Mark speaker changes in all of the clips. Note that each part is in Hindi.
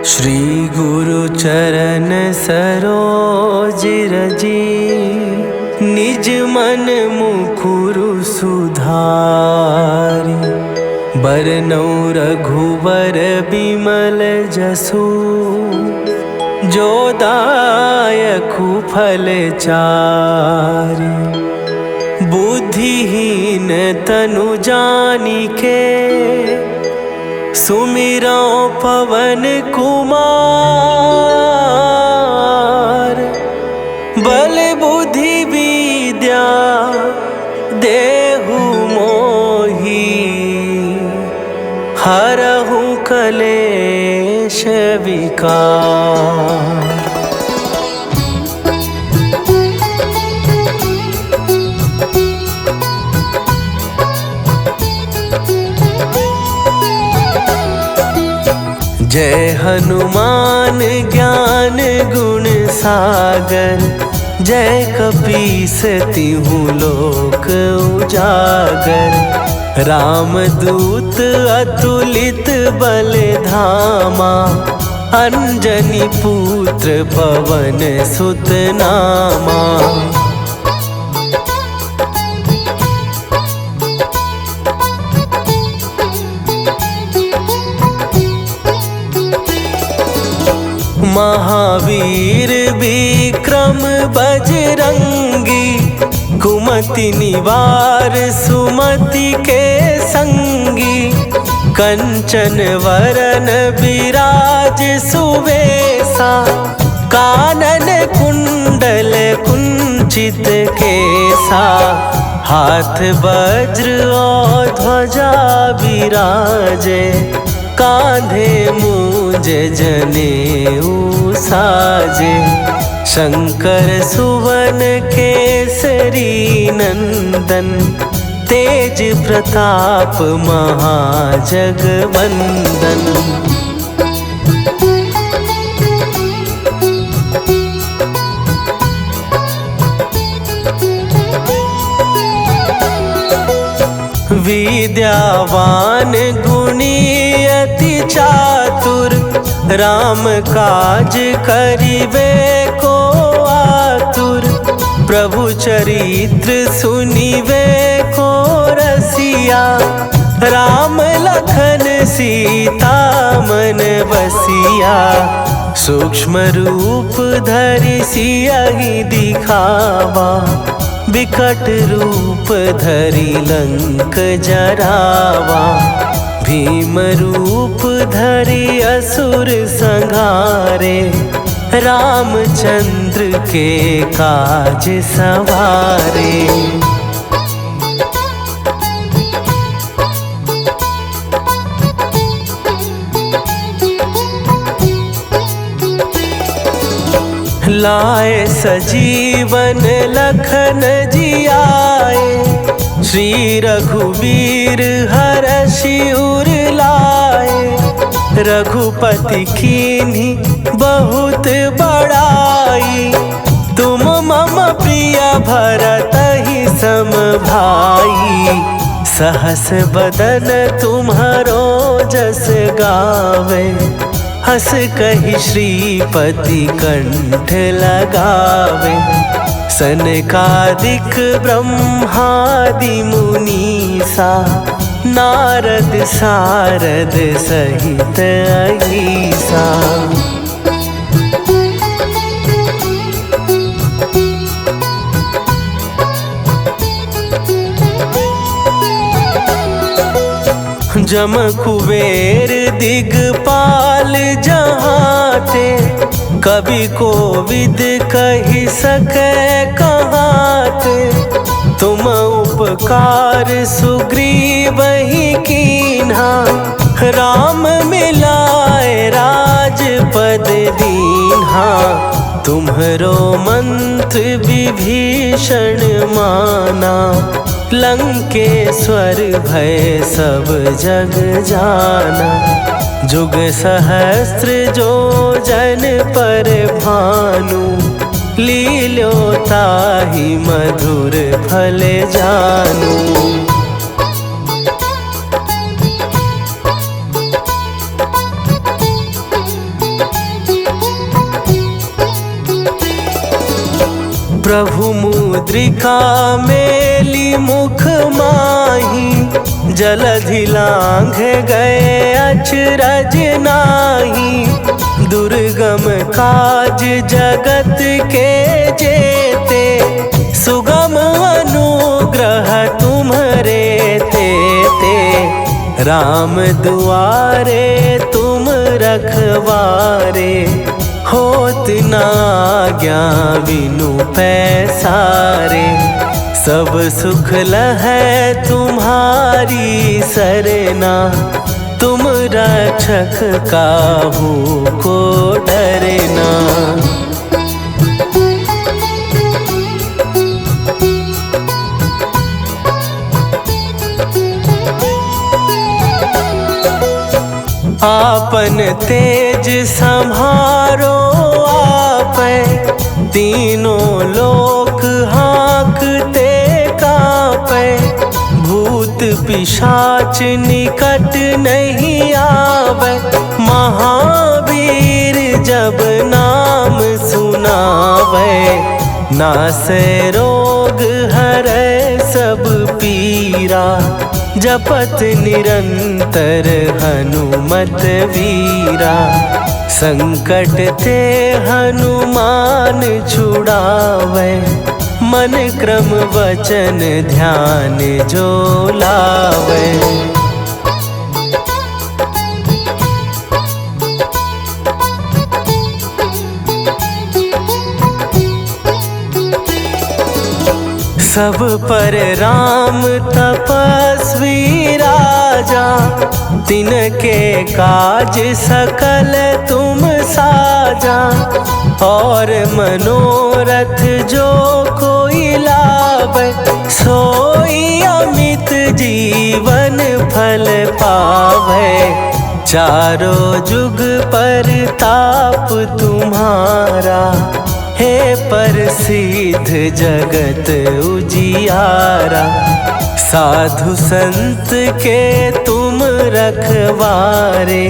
Speaker 1: श्री गुरु चरण सरोज रजी, निज मन मुकुरु सुधारि। बरनौ रघुवर बिमल जसु, जो दायकु फल चारि। बुद्धिहीन तनु जानिके, सुमिरौ पवन कुमार। बल बुद्धि विद्या देहु मोहि, हरहु कलेश विकार। जय हनुमान ज्ञान गुण सागर, जय कपीस तिहु लोक उजागर। रामदूत अतुलित बल धामा, अंजनी पुत्र पवन सुत नामा। महावीर विक्रम बजरंगी, कुमति निवार सुमति के संगी। कंचन वरन विराज सुवेसा, कानन कुंडल कुंचित केसा। हाथ वज्र और ध्वजा विराजे, कांधे मूंज जनेऊ साजे। शंकर सुवन केसरी नंदन, तेज प्रताप महाजगवंदन। विद्यावान गुणी अति चातुर, राम काज करिबे को आतुर। प्रभु चरित्र सुनिबे को रसिया, राम लखन सीता मन बसिया। सूक्ष्म रूप धरि सियहि दिखावा, विकट रूप धरि लंक जरावा। भीम रूप धरि असुर संहारे, रामचंद्र के काज सवारे। लाए सजीवन लखन जियाए, श्री रघुवीर हरषि उर लाए। रघुपति कीन्ही बहुत बड़ाई, तुम मम प्रिय भरतहि सम भाई। सहस बदन तुम्हरो जस गावे, हस कहि श्रीपति कंठ लगावे। सनकादिक ब्रह्मादि मुनीसा, नारद सारद सहित अहीसा। जम कुबेर दिगपाल जहाते, कवि कोविद कहि सकै कहाते। तुम उपकार सुग्रीवहि कीन्हा, राम मिलाए राजपद दीन्हा। तुम्हरो मंत्र विभीषण माना, लंकेश्वर भय सब जग जाना। जुग सहस्त्र जो जन पर भानु, लील्यो ताहि मधुर फल जानू। प्रभु मुद्रिका मेली मुख माही, जलधि लांघ गए अचरज नाही। दुर्गम काज जगत के जेते, सुगम अनुग्रह तुम्हरे तेते। राम दुआरे तुम रखवारे, होत ना आज्ञा बिनु पैसारे। सब सुख लहै तुम्हारी सरना, तुम रक्षक काहू को डरना। आपन तेज संभारो आपै, तीनों लोक हाँकते कांपै। भूत पिशाच निकट नहीं आवे, महावीर जब नाम सुनावे। नासै रोग हरै सब पीरा, जपत निरंतर हनुमत वीरा। संकट ते हनुमान छुड़ावे, मन क्रम वचन ध्यान जो लावे। सब पर राम तपस्वी राजा, तिनके काज सकल तुम साजा। और मनोरथ जो कोई लावे, सोई अमित जीवन फल पावे। चारों जुग परताप तुम्हारा, हे प्रसिद्ध जगत उजियारा। साधु संत के तुम रखवारे,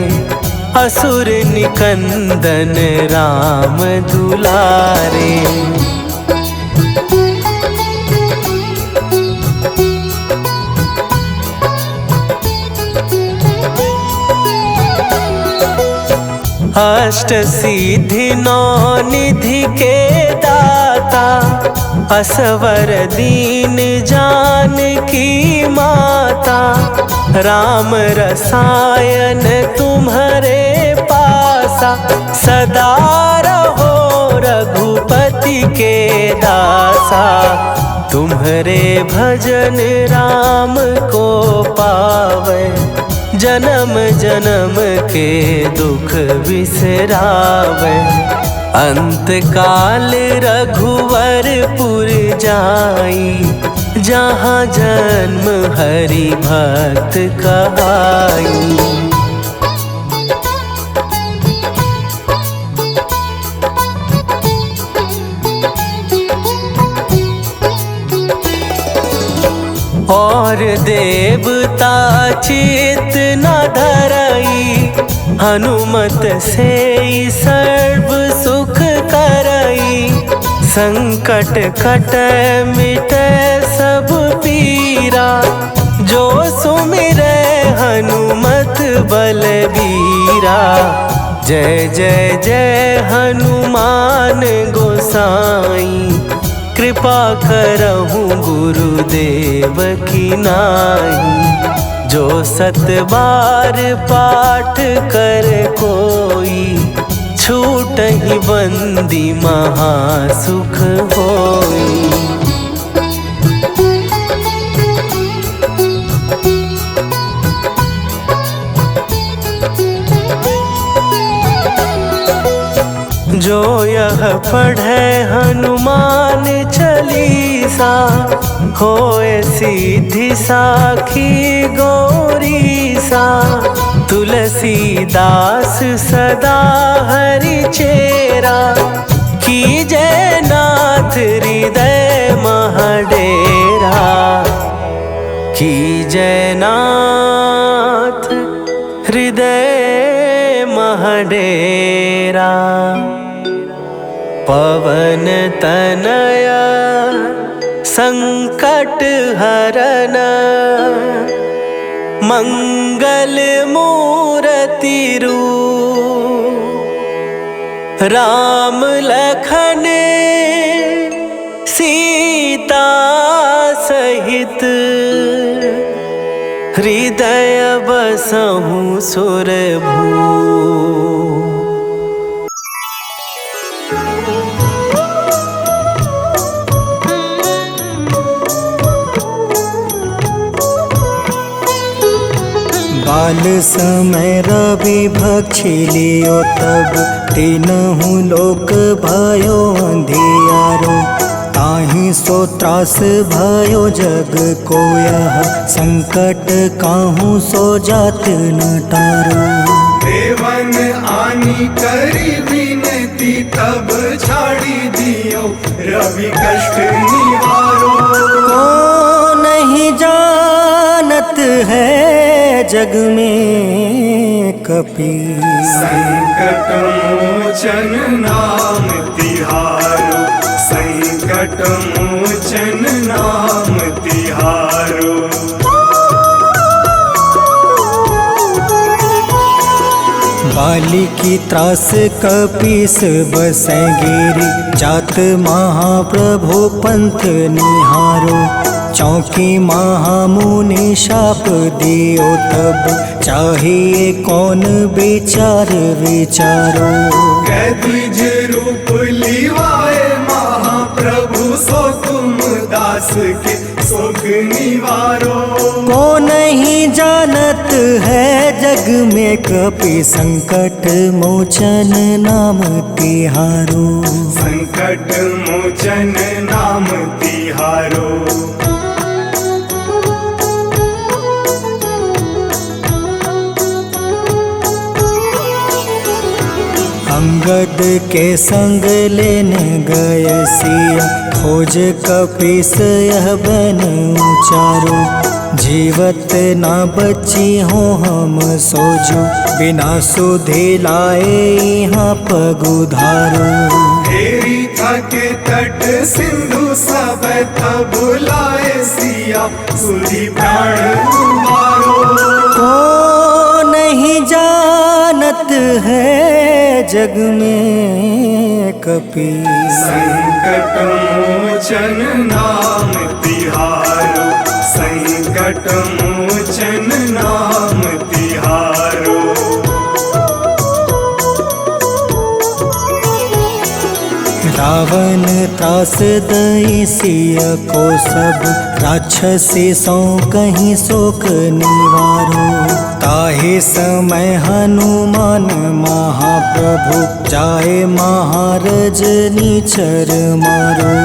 Speaker 1: असुर निकंदन राम दुलारे। अष्ट सिद्धि नौ निधि के दाता, असवर दीन जानकी माता। राम रसायन तुम्हारे पासा, सदा रहो रघुपति के दासा। तुम्हारे भजन राम को पावे, जन्म जन्म के दुख बिसरावे। अंत काल रघुवरपुर जाई, जहाँ जन्म हरि भक्त कहाई। और देवता चित न धरई, हनुमत से सर्व सुख करई। संकट कटै मिटै सब पीरा, जो सुमिरै हनुमत बलबीरा। जय जय जय हनुमान गोसाई, कृपा करहूँ गुरुदेव की नाई। जो सत बार पाठ कर कोई, छूटहि बंदी महासुख होई। जो यह पढ़े हनुमान चालीसा, होए सीधी साखी गौरीसा। तुलसीदास सदा हरि चेरा, कीजय नाथ हृदय महडेरा। कीजय नाथ हृदय महडेरा। पवन तनया संकट हरन मंगल मूर्ति रूप राम लखन सीता सहित हृदय बसहु सुरभू।
Speaker 2: बाल समय रवि भक्षी लियो तब तीनहु लोक भयो अंधियारो। ताहि सो त्रास भयो जग को यह संकट काहू सो जात न टारो।
Speaker 3: देवन आनी करी विनती तब छाड़ी दियो रवि कष्ट निवारो।
Speaker 2: को नहीं जानत है जग में कपि
Speaker 3: संकट मोचन नाम तिहारो। संकट मोचन नाम तिहारो।
Speaker 2: बाली की त्रास कपीस बसै गिरी जात महाप्रभु पंथ निहारो। चौकी महामुनि शाप दियो तब चाहिए कौन विचार विचारो।
Speaker 3: कैदिज रूप लिवाए महाप्रभु सो तुम दास के सुख निवारो।
Speaker 2: को नहीं जानत है जग में कपि संकट मोचन नाम तिहारो।
Speaker 3: संकट मोचन नाम तिहारो।
Speaker 2: अंगद के संग लेने गए सिया खोज कपीस यह बन उचारो। जीवत ना बची हो हम सोजो बिना सुधे लाए यहाँ पगुधारो।
Speaker 3: तेरी थके तट सिंधु सब तब बुलाए सिया सुधी प्राण तुम्हारो।
Speaker 2: को नहीं जानत है जग में कपि
Speaker 3: संकट मोचन नाम तिहारो। संकट मोचन नाम तिहारो।
Speaker 2: रावण त्रास दई सिया को सब राक्षसी सो कहीं शोक निवारो। ताहे समय हनुमान महाप्रभु जाए महारज नीचर मारो।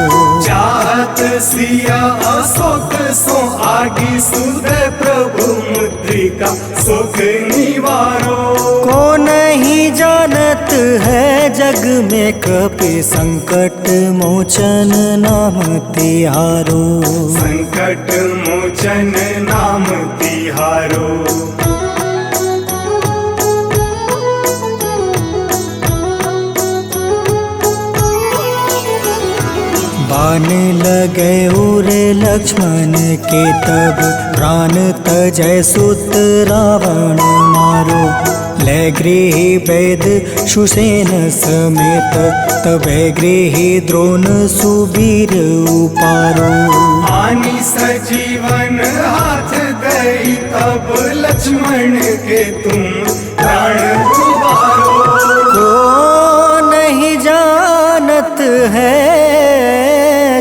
Speaker 3: चाहत सिया अशोक सो आगी सुदय प्रभु मुद्रिका सुख निवारो।
Speaker 2: को नहीं जानत है जग में कपि संकट मोचन नाम तिहारो।
Speaker 3: संकट मोचन नाम तिहारो।
Speaker 2: बाण लगे उर लक्ष्मण के तब प्राण तजय सुत रावण मारो। ले गृह वैद सुसेन समेत तबे गृह द्रोण सुबीर उपारो।
Speaker 3: आनी सजीवन हाथ दई तब लक्ष्मण के तुम प्राण उबारो।
Speaker 2: को नहीं जानत है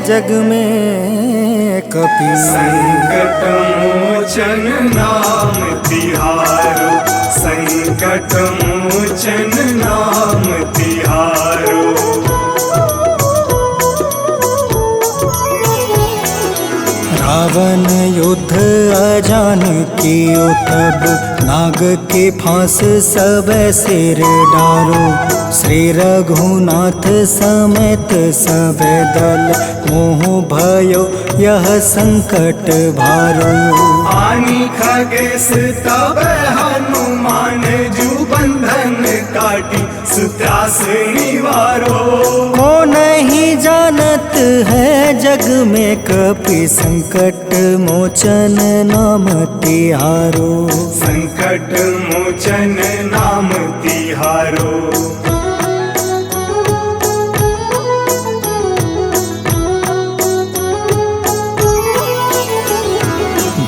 Speaker 2: जग में कपि
Speaker 3: संकट मोचन नाम तिहारो। संकट मोचन नाम तिहारो।
Speaker 2: रावण युद्ध अजान कियो तब नाग के फांस सब सिर डारो। श्री रघुनाथ समेत सब दल मोह भयो यह संकट भारो।
Speaker 3: आनी खगेश तब हनुमान जू बंधन काटी सुत्रास निवारो।
Speaker 2: को नहीं जानत है जग में कपि संकट मोचन नाम तिहारो।
Speaker 3: संकट मोचन नाम तिहारो।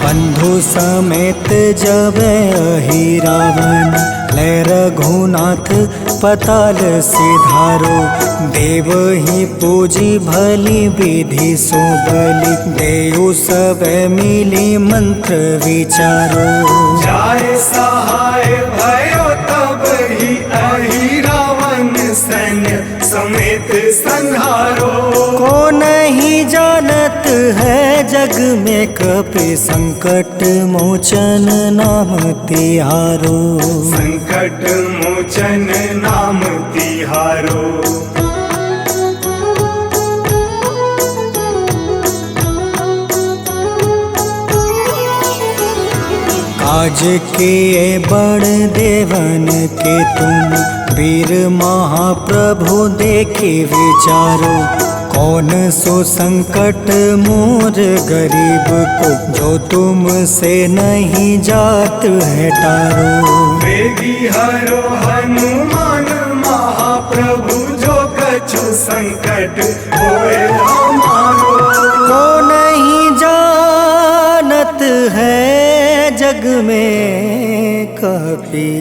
Speaker 2: बंधु समेत जब अहि रावण ले रघुनाथ पताल सिधारो। देव ही पूजी भली विधि सो बलि देव सब मिली मंत्र विचारो।
Speaker 3: जाय सहाय भयो तब ही अहि रावण सैन्य समेत संहारो।
Speaker 2: को नहीं जानत है जग में कपि संकट मोचन नाम तिहारो।
Speaker 3: संकट मोचन नाम तिहारो।
Speaker 2: काज किए बड़ देवन के तुम वीर महाप्रभु देखी विचारो। कौन सो संकट मोर गरीब को जो तुमसे नहीं जात है टारो।
Speaker 3: वेगी हरो हनुमान महाप्रभु जो कछु संकट होए हमारो।
Speaker 2: को नहीं जानत है जग में कपि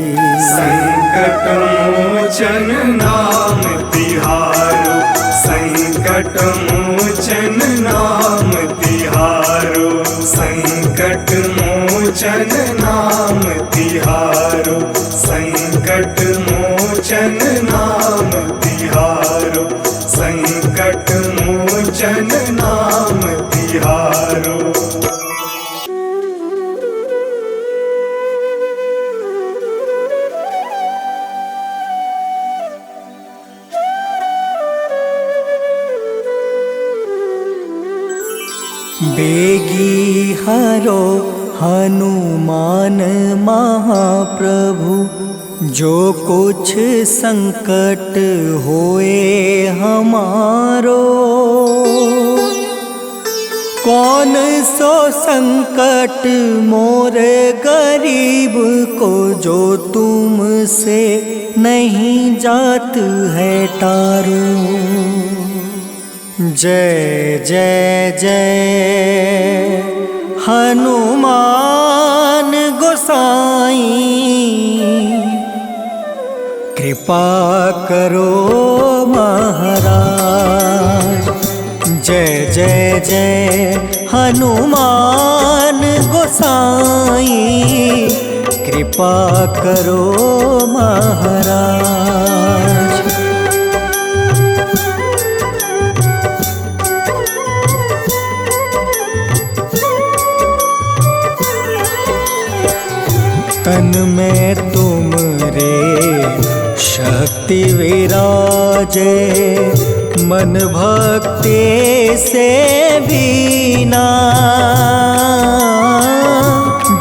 Speaker 3: संकट मोचन नाम तिहारो। संकट मोचन नाम तिहारो। संकट मोचन नाम तिहारो। संकट मोचन नाम तिहारो। संकट मोचन नाम तिहारो।
Speaker 2: बेगी हरो हनुमान महाप्रभु जो कुछ संकट होए हमारो। कौन सो संकट मोर गरीब को जो तुमसे नहीं जात है टारो। जय जय जय हनुमान गोसाई कृपा करो महाराज। जय जय जय हनुमान गोसाई कृपा करो महाराज। तन में तुमरे शक्ति विराजे मन भक्ति से बीना।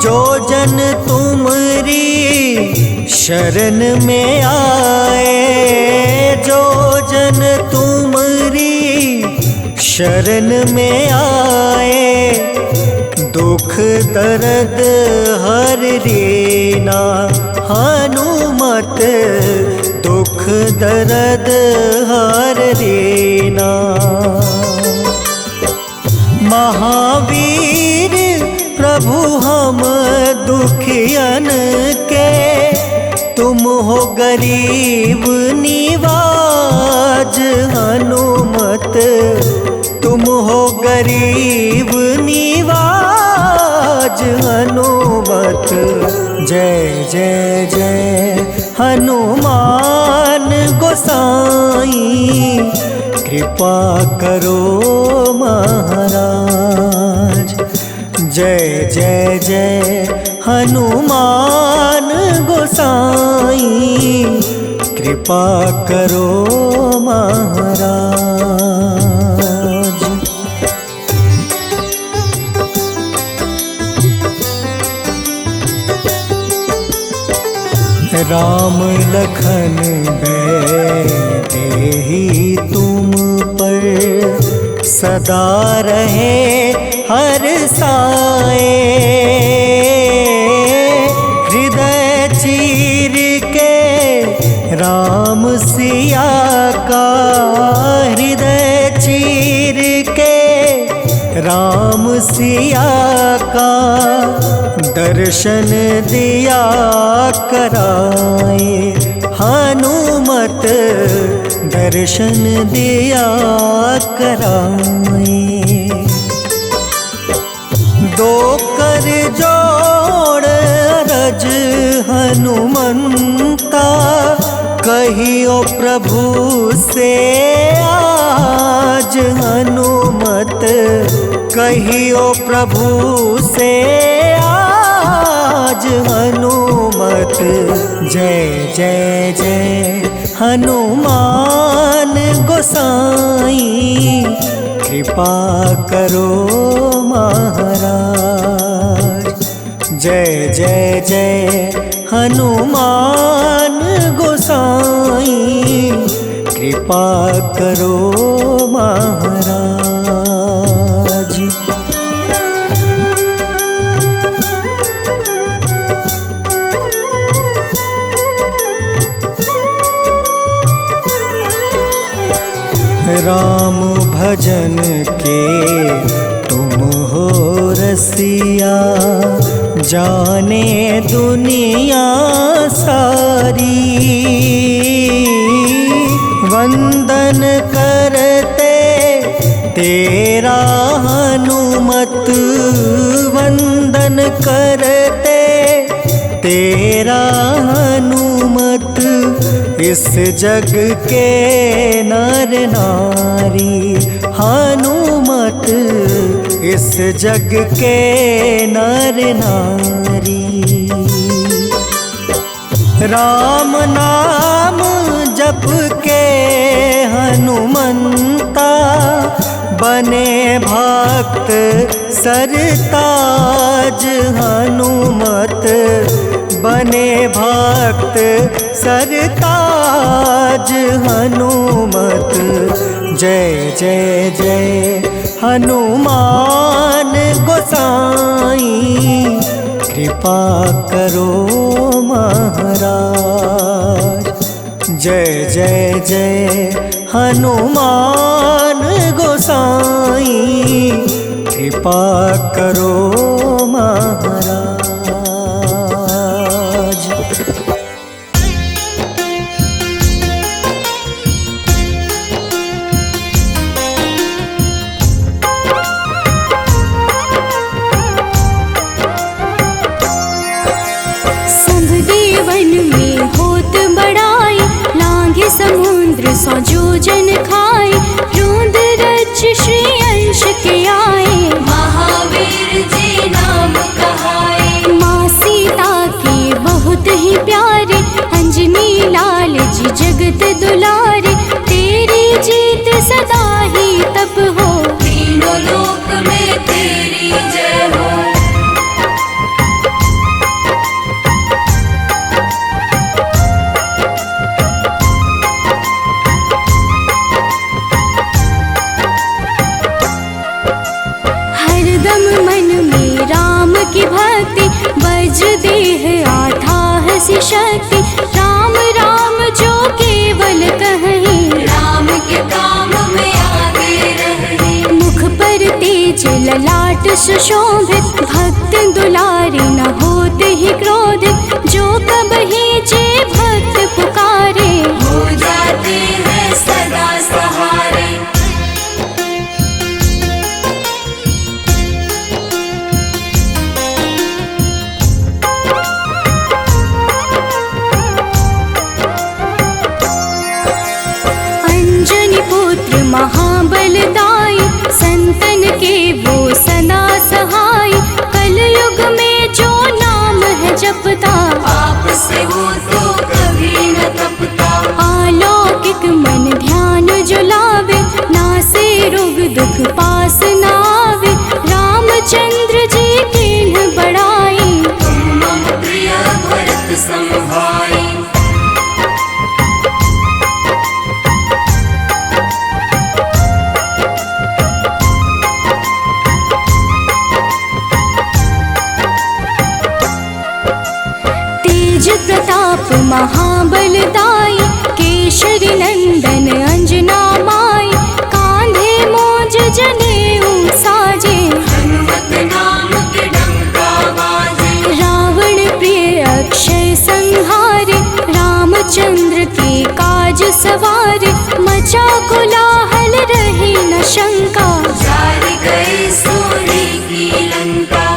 Speaker 2: जो जन तुमरी शरण में आए जो जन तुमरी शरण में आए दुख दर्द हर रीना। हनुमत दुख दर्द हर रीना। महावीर प्रभु हम दुखियन के तुम हो गरीब निवाज। हनुमत तुम हो गरीब निवाज। हनुमत जय जय जय हनुमान गोसाई कृपा करो महाराज। जय जय जय हनुमान गोसाई कृपा करो महाराज। राम लखन देहि तुम पर सदा रहे हर साए। हृदय चीर के राम सिया का, हृदय चीर के राम सिया का दर्शन दिया कराए। हनुमत दर्शन दिया कराए। दो कर जोड़ रज हनुमंता, कहियो प्रभु से आज। हनुमत कहियो प्रभु से आज। हनुमत जय जय जय हनुमान गोसाई, कृपा करो महाराज। जय जय जय हनुमान गोसाई, कृपा करो महाराज। राम भजन के तुम हो रसिया, जाने दुनिया सारी। वंदन करते तेरा हनुमत, वंदन करते तेरा हनुमत। इस जग के नर नारी, हनुमत इस जग के नर नारी। राम नाम जप के हनुमंता, बने भक्त सरताज। हनुमत बने भक्त सरताज। हनुमत जय जय जय हनुमान गोसाई, कृपा करो महाराज। जय जय जय हनुमान गोसाई, कृपा करो महाराज।
Speaker 4: समुद्र सौ जोजन खाए, रोंद रज श्री अंश के आए। महावीर जी नाम कहाए। माँ सीता के बहुत ही प्यारे, अंजनी लाल जी जगत दुलारे। तेरी जीत सदा ही तप हो, तीनों लोक में तेरी जय हो। की भक्ति बज देह आठाह सी शक्ति। राम राम जो केवल कहें, राम के काम में आगे रहें। मुख पर तेज ललाट सुशोभित, भक्त दुलारे न होते ही क्रोधित। जो कबहि जे भक्त पुकारे, हो जाते हैं सदा सहारे। पुत्र महाबलदाई, संतन के वो सदा सहाय। कलयुग में जो नाम है जपता, पाप से वो तो कभी न तपता। अलौकिक मन ध्यान जो लावे, नासे रोग दुख पास न आवे। रामचंद्र जी तिन्ह बड़ाई, तुम मम प्रिय भरत सम भाई। महाबलदाई, केशरी नंदन अंजना माई, कांधे मोज जनेऊ साजे,
Speaker 5: हनुमत नाम के डंका बाजे।
Speaker 4: रावण प्रिय अक्षय संहारे, रामचंद्र के काज सवारे, मचा कोलाहल रही न शंका,
Speaker 5: जार गए सूर्य की लंका।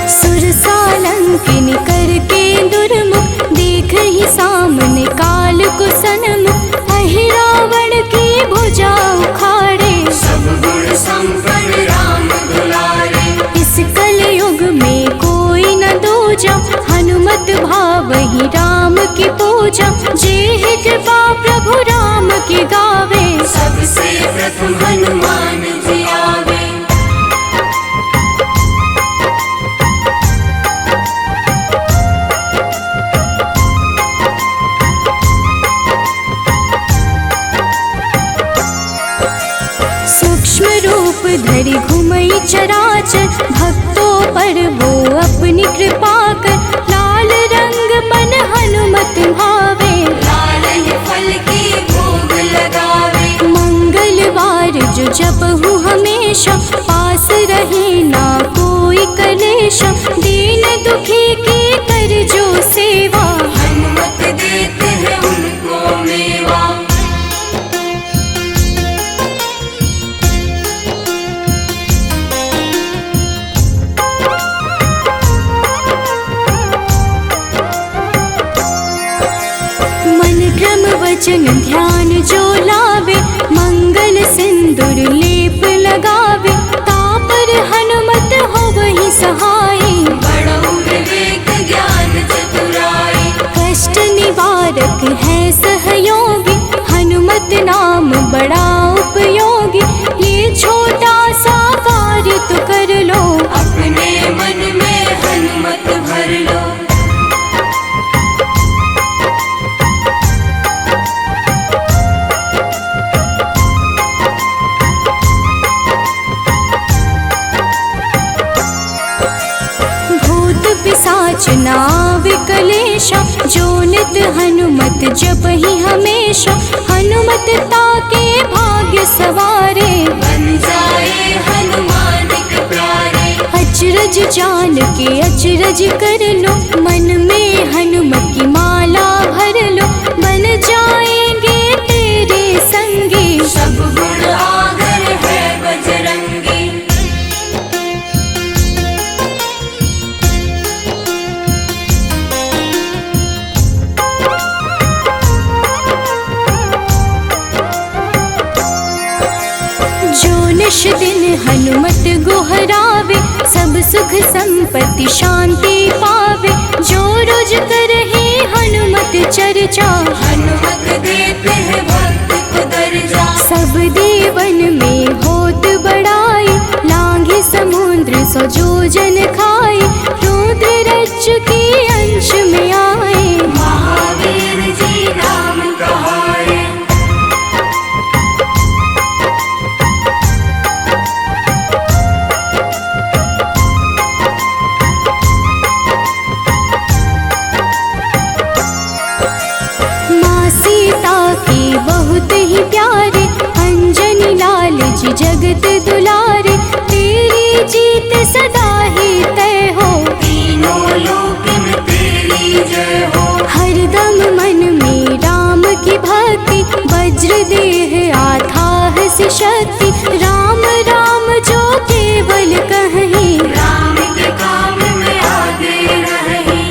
Speaker 4: सुरसालंकिनी करके दुर्मुख, देख ही सामने काल को सन्मुख, अहि रावण की भुजा उखाड़े,
Speaker 5: सब गुण संपन्न राम दुलारे।
Speaker 4: इस कलयुग में कोई न दूजा, हनुमत भावहि राम की पूजा, जेहि कृपा प्रभु राम की गावे,
Speaker 5: सबसे प्रथम हनुमान जी आवे।
Speaker 4: सूक्ष्म रूप धरि घुमई चराचर, भक्तों पर वो अपनी कृपा कर, लाल रंग मन हनुमत भावे,
Speaker 5: लाल ही फल की भोग लगावे।
Speaker 4: मंगलवार जो जपहु हमेशा, पास रहे ना कोई कलेश, दीन दुखी की कर जो सेवा,
Speaker 5: हनुमत देते हैं उनको मेवा।
Speaker 4: मन क्रम वचन ध्यान जो लावे, मंगल सिंदूर लेप लगावे, तापर हनुमत हो वही सहाय,
Speaker 5: बड़ो विवेक ज्ञान चतुराई।
Speaker 4: कष्ट निवारक है सहयोगी, हनुमत नाम बड़ा उपयोगी, ये छोटा सा कार्य तो कर लो,
Speaker 5: अपने मन में हनुमत भर लो।
Speaker 4: भूत पिशाच नावे कलेशा, जो नित हनुमत जपहि हमेशा, हनुमत ताके भाग्य सवारे,
Speaker 5: बन जाए हनुमान के प्यारे।
Speaker 4: अचरज जान के अचरज कर लो, मन में हनुमत की माला भर लो, बन जाएंगे तेरे संगी,
Speaker 5: सब गुण आगर है बजरंगी।
Speaker 4: जो निश दिन हनुमत गोहरावे, सब सुख संपत्ति शांति पावे, जो रोज करहे हनुमत चर्चा,
Speaker 5: हनुमत देते हैं भक्त को दर्जा।
Speaker 4: सब देवन में होत बड़ाई, लांघे समुद्र सो जोजन खाए, रुद्र रज के अंश में आए,
Speaker 5: महावीर जी नाम कहाए।
Speaker 4: माँ सीता के बहुत ही प्यारे, अंजनी लाल जी जगत दुलारे, तेरी जीत सदा ही तय हो,
Speaker 5: तीनों लोक में तेरी जय हो।
Speaker 4: हरदम मन में राम की भक्ति, वज्र देह आधार से शक्ति, राम राम जो केवल कहीं,
Speaker 5: राम के काम में आगे रहे।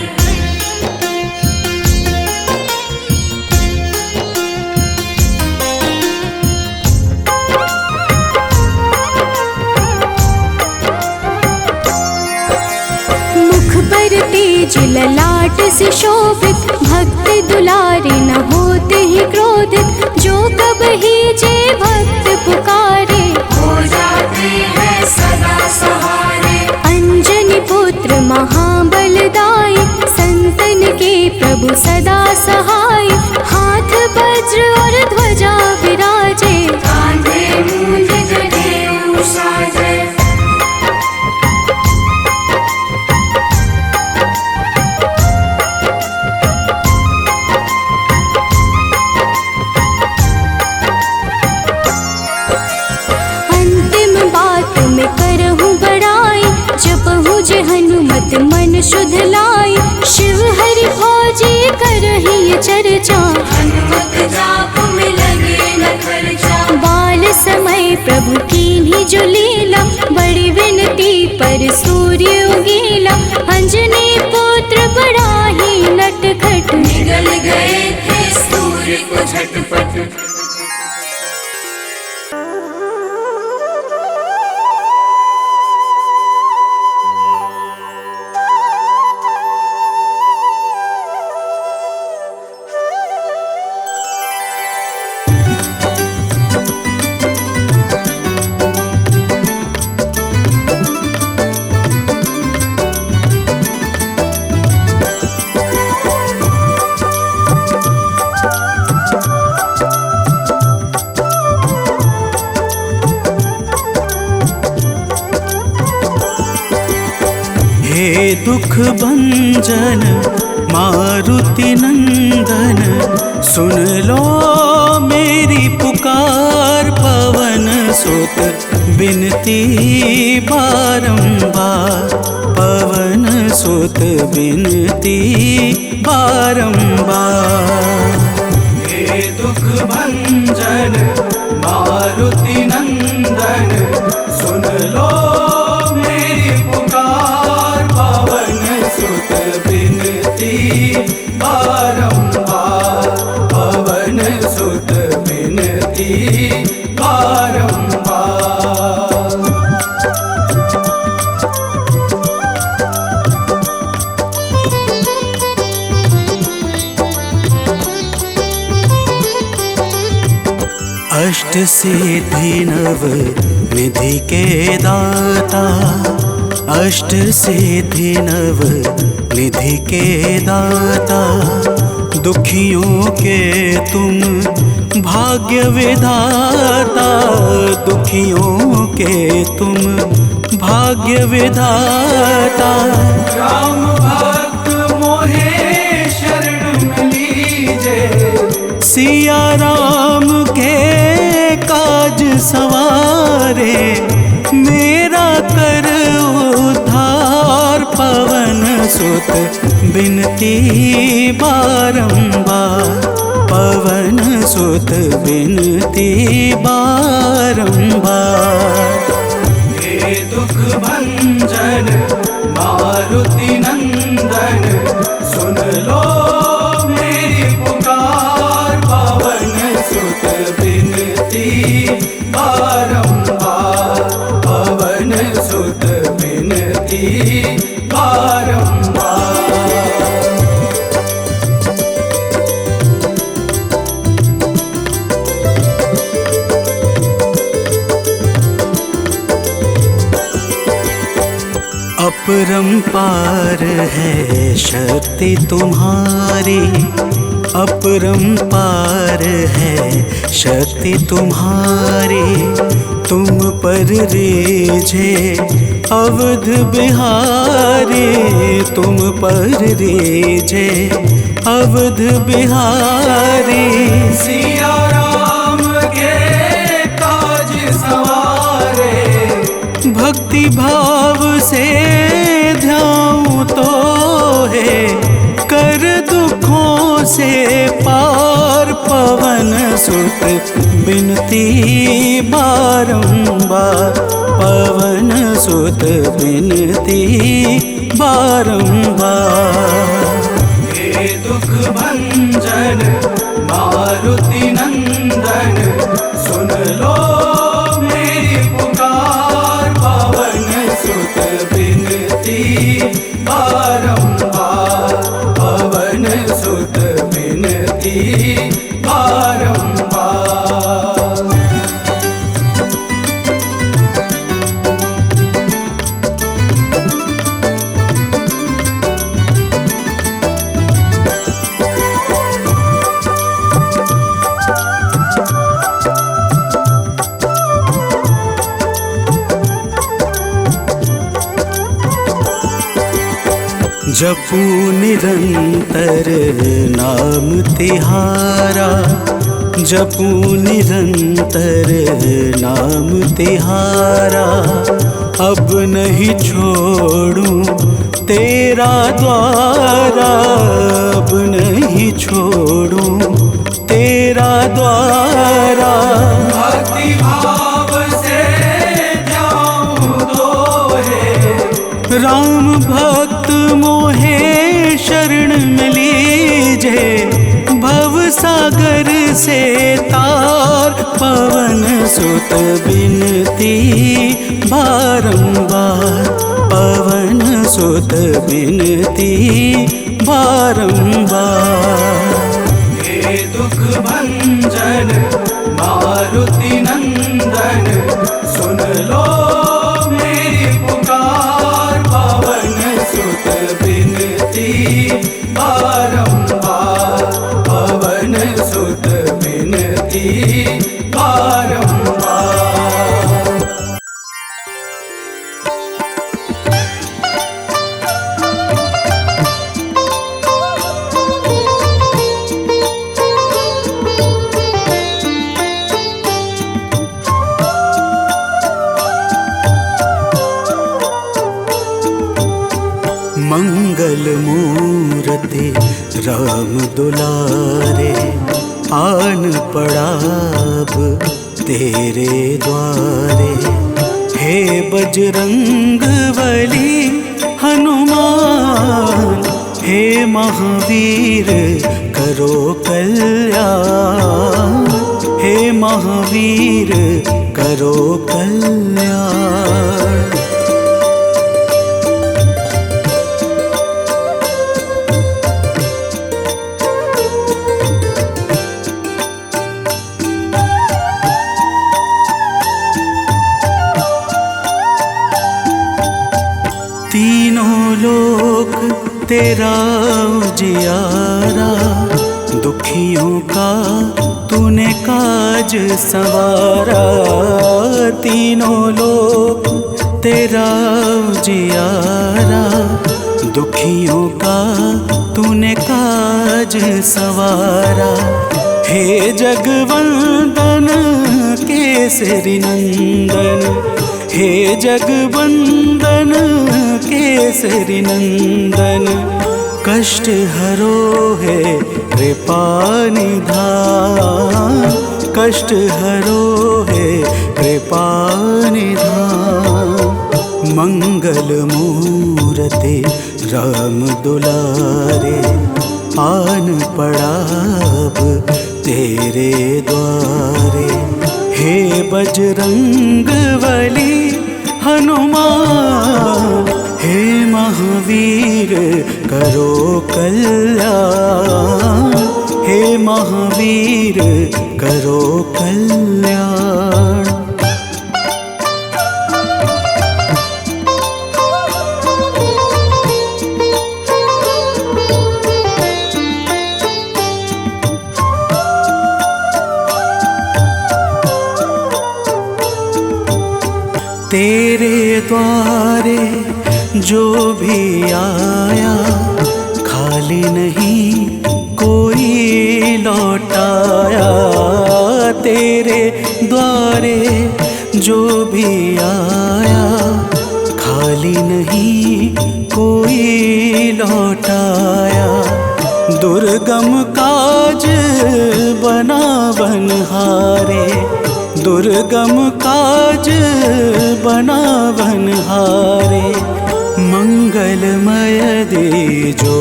Speaker 4: मुख पर तेज ललाट से शोभित, भक्त दुलारे न होते ही क्रोधित, जो कब ही जे भक्त पुकारे,
Speaker 5: हो जाते हैं सदा सहारे।
Speaker 4: अंजनी पुत्र महाबलदाई, संतन के प्रभु सदा सहाय, हाथ बद वज्र और ध्वजा विराजे,
Speaker 5: कांधे मूंज जनेऊ साजे।
Speaker 4: अंतिम बात में करहूँ बड़ाई, जपहूँ जे हनुमत मन शुद्ध लाई। शिव हरि भोजी करही ये चर्चा,
Speaker 5: हनुमत जाप में लगे न खर्चा।
Speaker 4: बाल समय प्रभु कीन्ही जो लीला, बड़ी विनती पर सूर्य उगीला। अंजनी पुत्र बड़ा ही नटखट,
Speaker 5: निगल गए थे सूर्य को झटपट।
Speaker 1: हे दुख भंजन मारुति नंदन, सुन लो मेरी पुकार। पवन सुत बिनती बारंबार, पवन सुत बिनती बारंबार। हे दुख भंजन मारुति नंदन, सुन लो मेरी पुकार। पवन सुत बिनती बारंबार, पवन सुत बिनती बारंबार। अष्ट सिद्धि नव निधि के दाता, अष्ट सिद्धि नव निधि के दाता। दुखियों के तुम भाग्य विधाता, दुखियों के तुम भाग्य विधाता। राम भक्त मोहे शरण लीजे, सिया राम के काज सवारे। मेरा कर उद्धार, पवन सुत बिनती बारंबार, पवन सुत बिनती बारंबार। हे दुख भंजन मारुति नंदन, सुन लो मेरी पुकार। पवन सुत बिनती बारंबार, पवन सुत बिनती बारंबार। अपरंपार है शक्ति तुम्हारी, अपरंपार है शक्ति तुम्हारी। तुम पर रीझे अवध बिहारी, तुम पर रीझे अवध बिहारी। सिया राम के काज सवारे, भक्ति भाव से ध्याऊं तो है कर दुखों से पार। पवन सुत बिनती बारंबार, पवन सुत बिनती बारंबार। हे दुख भंजन मारुति नंदन, सुन लो मेरी पुकार। पवन सुत बिनती बारंबार, पवन सुत बिनती बारंबार।
Speaker 2: जपू निरंतर नाम तिहारा, जपू निरंतर नाम तिहारा। अब नहीं छोड़ूं तेरा द्वारा, अब नहीं छोड़ूं तेरा द्वारा।
Speaker 1: भक्ति भाव से जाऊं दोहे,
Speaker 2: राम भक्त मोहे शरण में लीजे। भव सागर से तार पवन सुत बिनती बारंबार, पवन सुत बिनती बारंबार।
Speaker 1: हे दुख भंजन मारुति नंदन, सुन लो मेरी पुकार। पवन सुत बिनती बारंबार, पवन सुत बिनती बारंबार।
Speaker 2: मंगल मूर्ति राम दुलारे, आन पड़ाब तेरे द्वारे। हे बजरंग बली हनुमान, हे महावीर करो कल्याण, हे महावीर करो कल्याण। तीनों लोक तेरा उजियारा, दुखियों का तूने काज संवारा। तीनों लोक तेरा उजियारा, दुखियों का तूने काज संवारा। हे जगवंदन केसरी नंदन, हे जगवंदन केसरी नंदन। कष्ट हरो है कृपा निधान, कष्ट हरो है कृपा निधान। मंगल मूर्ति राम दुलारे, आन पड़ाब तेरे द्वारे। हे बजरंग बली हनुमान, हे महावीर करो कल्याण, हे महावीर करो कल्याण। तेरे द्वारे जो भी आया, खाली नहीं कोई लौटाया। तेरे द्वारे जो भी आया, खाली नहीं कोई लौटाया। दुर्गम काज बना बनहारे, दुर्गम काज बना बनहारे। मंगलमय दे जो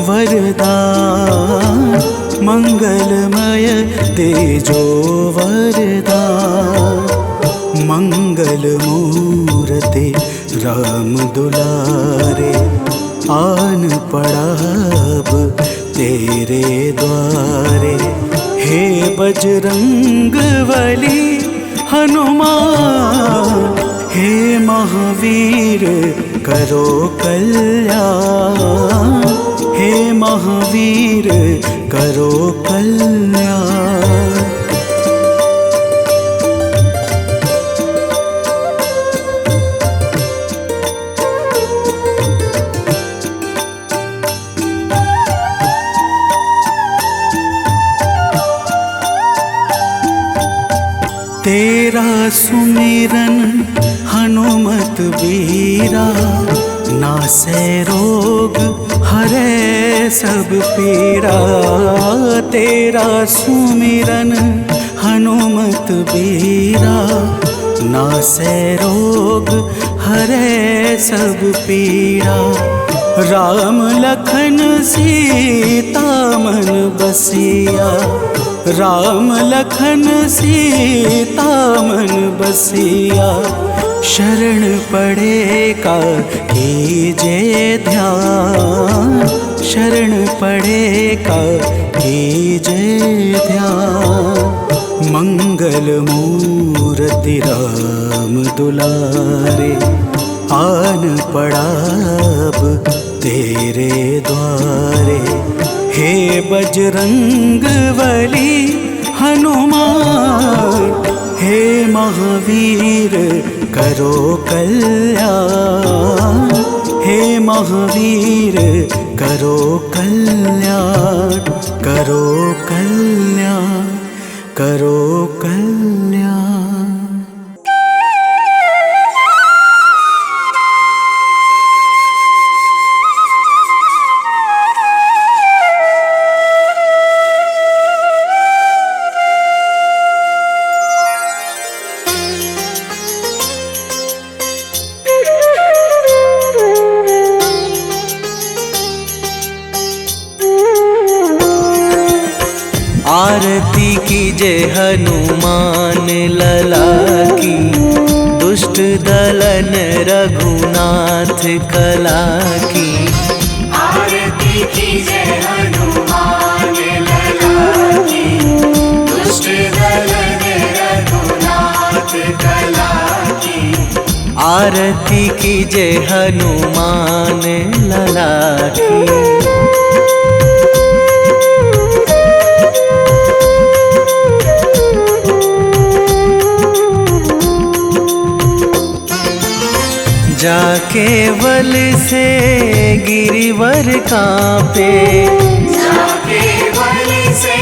Speaker 2: वरदान, मंगलमय दे जो वरदान। मंगल मूर्ति राम दुलारे, आन पड़ाब तेरे द्वारे। हे बजरंग बली हनुमान, हे महावीर करो कल्याण, हे महावीर करो कल्याण। तेरा सुमिरन हनुमत बीरा, नासे रोग हरे सब पीरा। तेरा सुमिरन हनुमत बीरा, नासे रोग हरे सब पीरा। राम लखन सीता मन बसिया, राम लखन सीता मन बसिया। शरण पड़े का कीजे ध्यान, शरण पड़े का कीजे ध्यान। मंगल मूर्ति राम दुलारे, आन पड़ा अब तेरे द्वारे। हे बजरंग बली हनुमान, हे महावीर करो कल्याण। हे महावीर करो कल्याण, करो कल्याण, करो कल्याण।
Speaker 6: आरती कीजे हनुमान लला की, दुष्ट दलन रघुनाथ कला की।
Speaker 5: आरती कीजे हनुमान लला की, दुष्ट दलन रघुनाथ कला की।
Speaker 6: आरती कीजे हनुमान लला की। जाके बल से गिरिवर कांपे,
Speaker 5: जाके बल से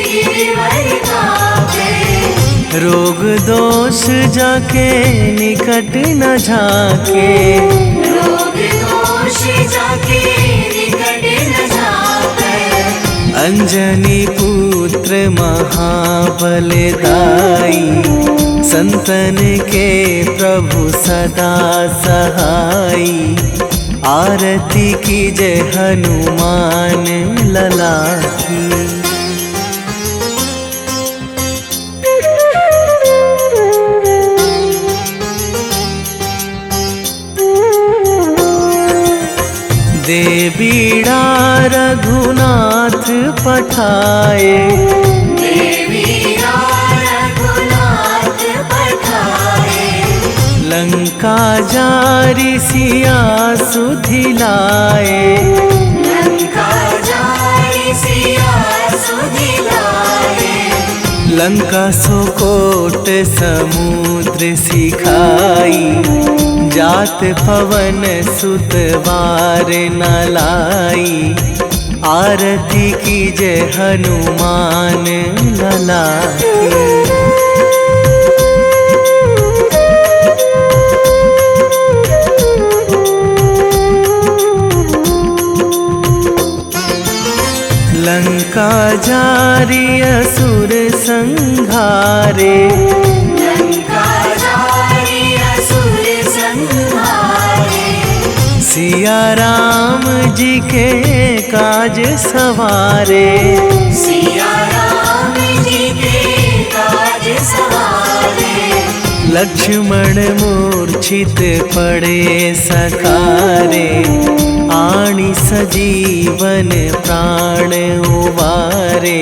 Speaker 5: गिरिवर कांपे।
Speaker 6: रोग दोष जाके निकट न झाके,
Speaker 5: रोग दोष जाके निकट न झाके।
Speaker 6: अंजनी पुत्र महाबलदाई, संतन के प्रभु सदा सहाई। आरती कीजे हनुमान लला की। देवीड़ा रघुनाथ पठाए,
Speaker 5: देवीड़ा रघुनाथ पठाए।
Speaker 6: लंका जारी सिया सुधिलाए,
Speaker 5: लंका जारी सिया सुधिलाए।
Speaker 6: लंका सुकोट समुद्र सिखाई, जात पवन सुत वार न लाई। आरती कीजे हनुमान लला की। लंका जारी असुर संहारे,
Speaker 5: लंका जारी असुर संहारे।
Speaker 6: सिया राम जी के काज सवारे,
Speaker 5: सिया राम जी के काज सवारे।
Speaker 6: लक्ष्मण मूर्छित पड़े सकारे, आणी सजीवन प्राण उबारे।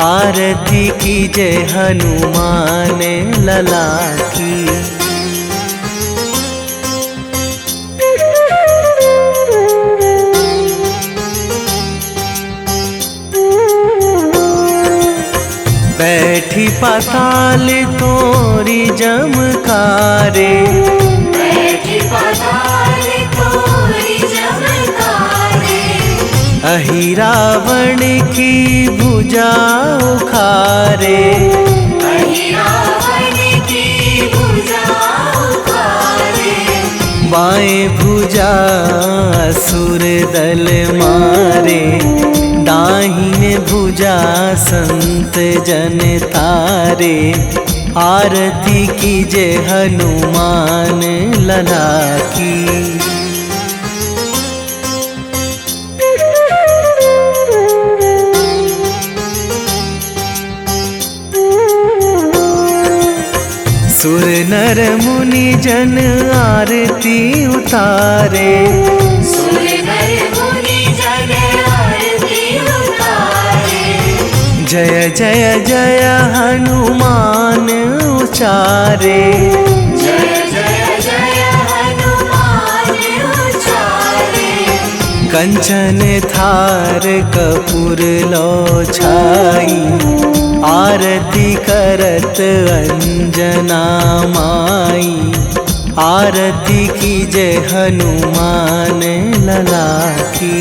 Speaker 6: आरती कीजे हनुमान लला की। बैठी पाताल तोरी जमकारे,
Speaker 5: बैठी पाताल तोरी जमकारे।
Speaker 6: अहि रावण की भुजा उखारे,
Speaker 5: अहि रावण
Speaker 6: बाएं भुजा असुर दल मारे, दाहिने भुजा संत जन तारे। आरती कीजे हनुमान लला की। सुर नर मुनि जन आरती उतारे,
Speaker 5: सुर नर मुनि जन आरती उतारे।
Speaker 6: जय जय जय हनुमान उचारे,
Speaker 5: जय जय जय हनुमान उचारे।
Speaker 6: कंचन थार कपूर लो छाई, आरती करत अंजना माई। आरती कीजे हनुमान लला की।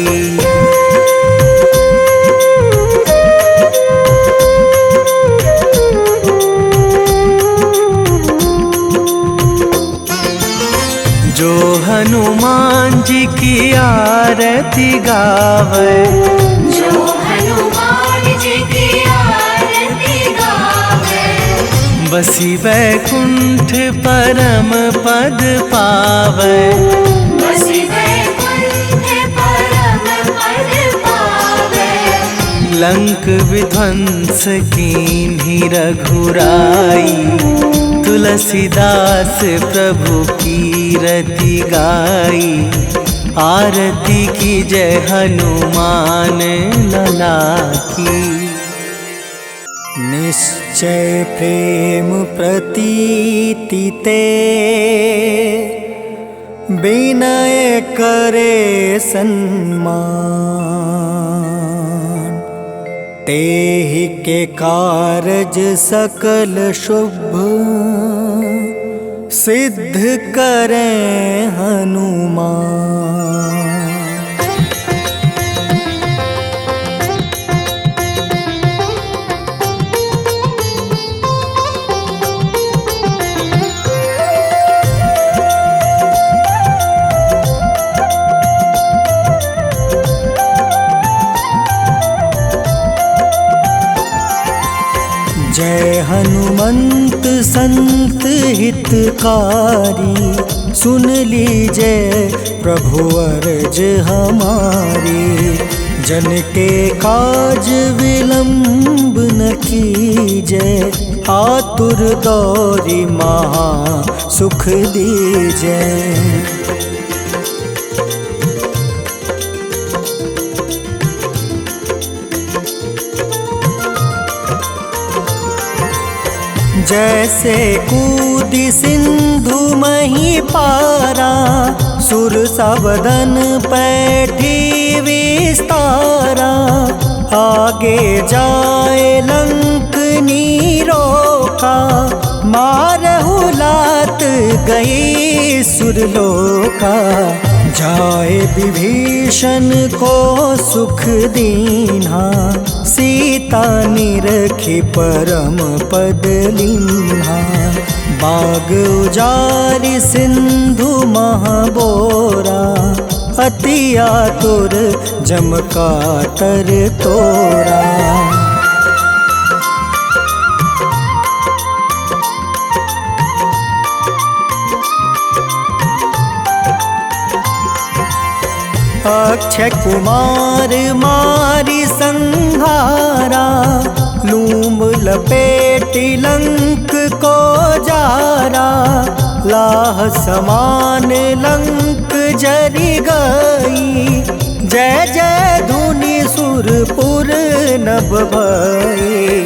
Speaker 6: जो हनुमान जी की आरती गावे,
Speaker 5: जो हनुमान जी की आरती गावे।
Speaker 6: बसी वैकुंठ परम पद पावे,
Speaker 5: बसी वैकुंठ परम पद पावे।
Speaker 6: लंक विध्वंस कीन्ही रघुराई, तुलसीदास प्रभु कीरति गाई। आरती कीजे हनुमान लला की।
Speaker 2: निश्चय प्रेम प्रतीति ते, विनय करे सन्मान। तेहि के कारज सकल शुभ, सिद्ध करें हनुमान। जय हनुमंत संत हितकारी, सुन लीजिए प्रभु अर्ज हमारी। जन के काज विलंब न कीजिए, आतुर दौरी महा सुख दीजिए। जैसे कूदी सिंधु मही पारा, सुर सबदन पैठी विस्तारा। आगे जाए लंक नीरोका, मारहु लात गई सुरलोका। जाए विभीषण को सुख दीन्हा, सीता निरखी परम पद लीन्हा। बाग उजारि सिंधु महाबोरा, अति आतुर जम काटर तोरा। अक्षय कुमार मारी संहारा, लूम लपेटी लंक को जारा। लाह समान लंक जरी गई, जय जय धुनि सुरपुर नभ भई।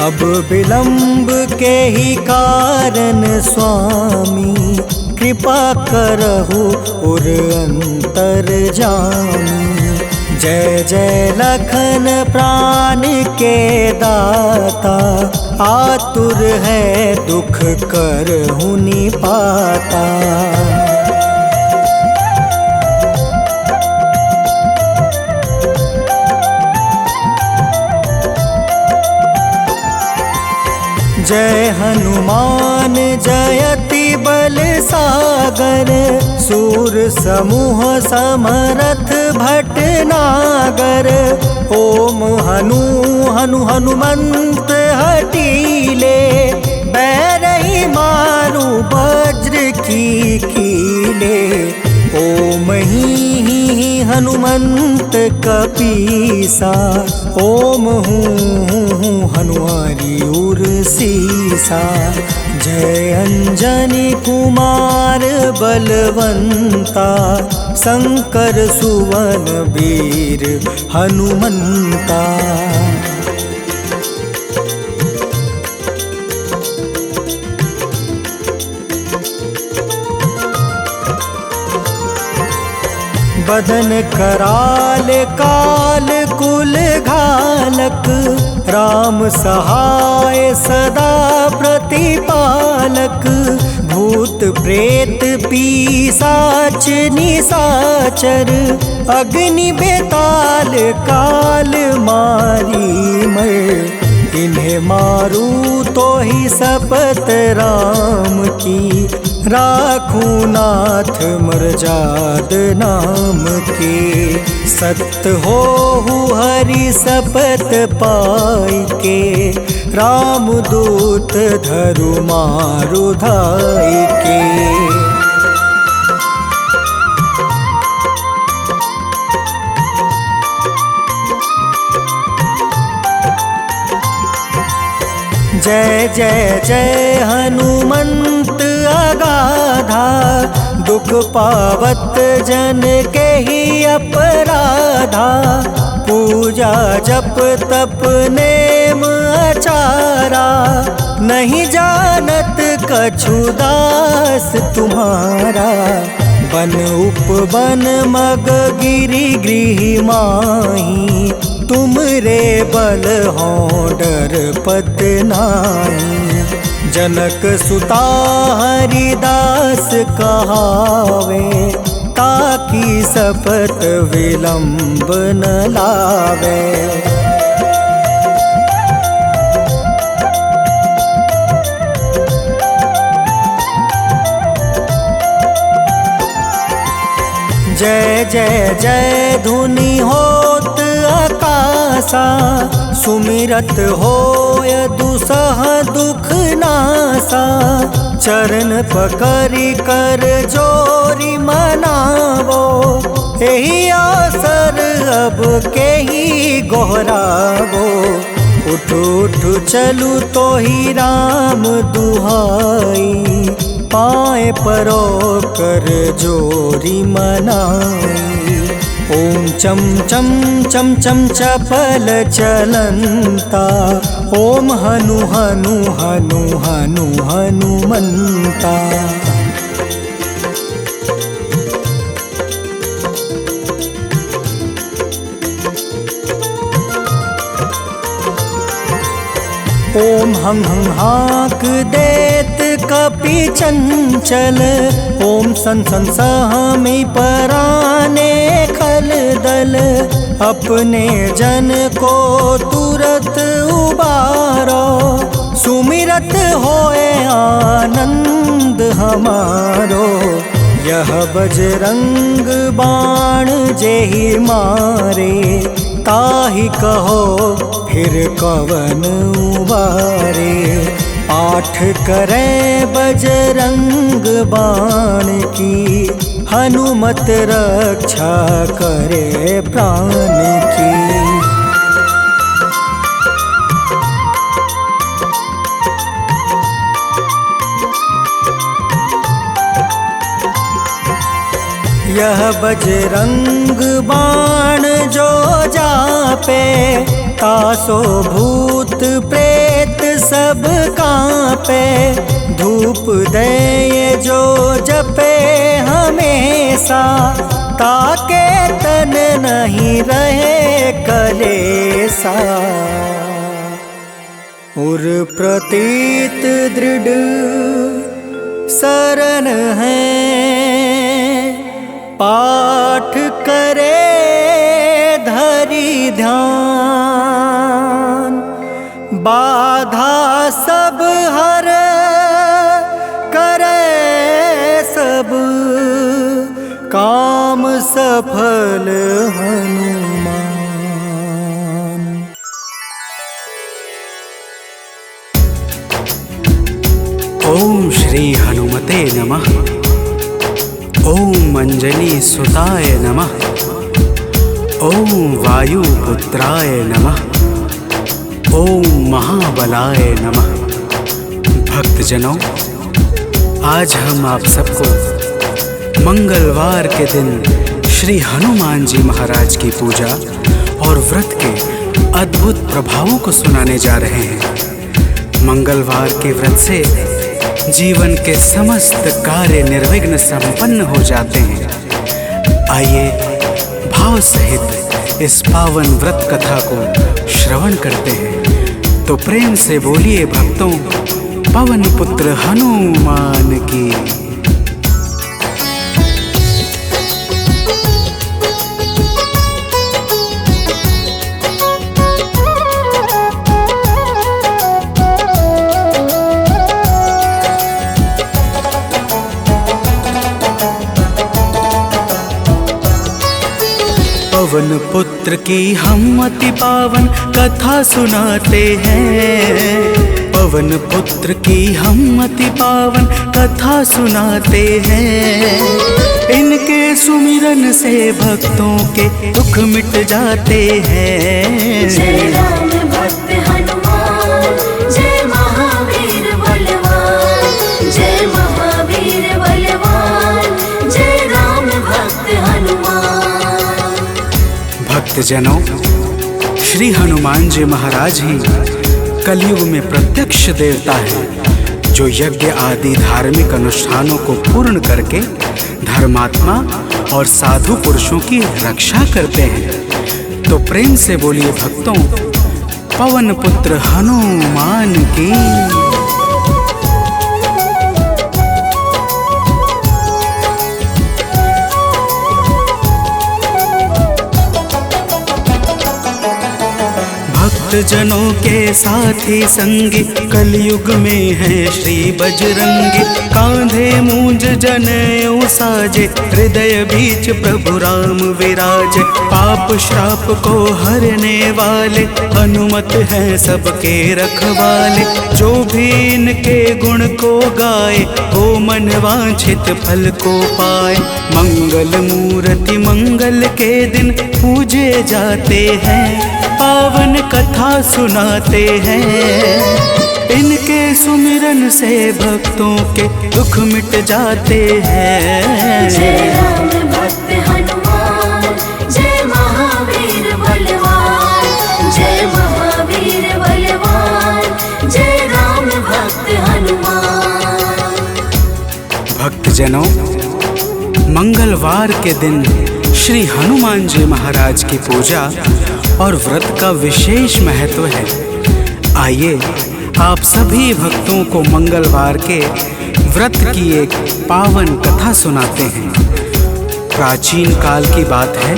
Speaker 2: अब विलंब के ही कारण स्वामी, कृपा करहु उर अंतर जामी। जय जय लखन प्राण के दाता, आतुर है दुख करहु निपाता। जय हनुमान जयति बल सागर, सूर समूह समरथ भटनागर। ओम हनु हनु हनुमंत हटीले, बैरही मारू वज्र की कीले। ओम ही हनुमंत कपीसा, ओम हूँ हनुमारी उर्सीसा। जय अंजनी कुमार बलवंता, शंकर सुवन वीर हनुमंता। बदन कराल काल कुल घालक, राम सहाय सदा प्रतिपालक। भूत प्रेत पिशाच निशाचर, अग्नि बेताल काल मारी मर। इन्हें मारू तो ही शपथ राम की, राखूं नाथ मर्जाद नाम के। सत्य हो हरि शपथ पाई के, राम दूत धरु मारु धाई के। जय जय जय हनुमंत अगाधा, दुख पावत जन के ही अपराधा। पूजा जप तप नेम आचारा, नहीं जानत कछु दास तुम्हारा। बन उपवन मग गिरि गृह माही, तुम रे बल हो डर पत नाई। जनक सुता हरिदास कहावे, ताकि शपथ विलंब न लावे। जय जय जय धुनि होत आकाशा, सुमिरत होय दुसह दुख नासा। चरण पकड़ि कर जोरी मनावो, एही अवसर अब के ही गोहरावो। उठ उठ चलू तो ही राम दुहाई, पाए परो कर जोरी मनाई। ओम चम चम चम चम चपल चलंता, ओम हनु हनु हनु हनु हनुमंता। ओम हं हं हाक देत कपि चंचल, ओम सन सन सहमी पराने खल दल। अपने जन को तुरत उबारो, सुमिरत होए आनंद हमारो। यह बजरंग बाण जेहि मारे, ताहि कहो फिर कवन उबारे। पाठ करें बजरंग बाण की, हनुमत रक्षा करे प्राण की। यह बजरंग बाण जो जापे, तासो भूत प्रेत सब कांपे। धूप दे जो जपे हमेशा, ताके तन नहीं रहे कलेसा। उर प्रतीत दृढ़ शरण है, पाठ करे धरि ध्यान। बाधा सब हर करे सब काम सफल हनुमान।
Speaker 7: ओम श्री हनुमते नमः। ओम अंजनी सुताय नमः। ओम वायुपुत्राय नमः। ओम महाबलाय नमः। भक्तजनों, आज हम आप सबको मंगलवार के दिन श्री हनुमान जी महाराज की पूजा और व्रत के अद्भुत प्रभावों को सुनाने जा रहे हैं। मंगलवार के व्रत से जीवन के समस्त कार्य निर्विघ्न संपन्न हो जाते हैं। आइए भाव सहित इस पावन व्रत कथा को श्रवण करते हैं। तो प्रेम से बोलिए भक्तों, पवन पुत्र हनुमान की। पवन पुत्र की हम अति पावन कथा सुनाते हैं। पवन पुत्र की हम अति पावन कथा सुनाते हैं। इनके सुमिरन से भक्तों के दुख मिट जाते हैं।
Speaker 5: जय राम भक्त हनुमान, जय महावीर बलवान, जय महावीर बलवान, जय राम भक्त हनुमान।
Speaker 7: भक्तजनों, श्री हनुमान जी महाराज ही कलयुग में प्रत्यक्ष देवता है, जो यज्ञ आदि धार्मिक अनुष्ठानों को पूर्ण करके धर्मात्मा और साधु पुरुषों की रक्षा करते हैं। तो प्रेम से बोलिए भक्तों, पवन पुत्र हनुमान की। जनों के साथी संगी कलयुग में है श्री बजरंगी। कांधे मूंज जनेऊ साजे, हृदय बीच प्रभु राम विराजे। पाप श्राप को हरने वाले, हनुमत है सबके रखवाले। जो भी इनके गुण को गाए, वो मन वांछित फल को पाए। मंगल मूर्ति मंगल के दिन पूजे जाते हैं। पावन कथा सुनाते हैं। इनके सुमिरन से भक्तों के दुख मिट जाते हैं।
Speaker 5: जय राम भक्त हनुमान, जय महावीर बलवान, जय महावीर बलवान, जय राम भक्त हनुमान।
Speaker 7: भक्तजनों, मंगलवार के दिन श्री हनुमान जी महाराज की पूजा और व्रत का विशेष महत्व है। आइए आप सभी भक्तों को मंगलवार के व्रत की एक पावन कथा सुनाते हैं। प्राचीन काल की बात है।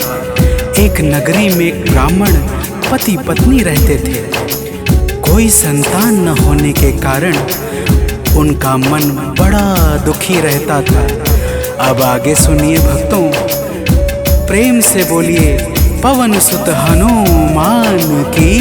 Speaker 7: एक नगरी में एक ब्राह्मण पति पत्नी रहते थे। कोई संतान न होने के कारण उनका मन बड़ा दुखी रहता था। अब आगे सुनिए भक्तों, प्रेम से बोलिए पवन सुत हनुमान की।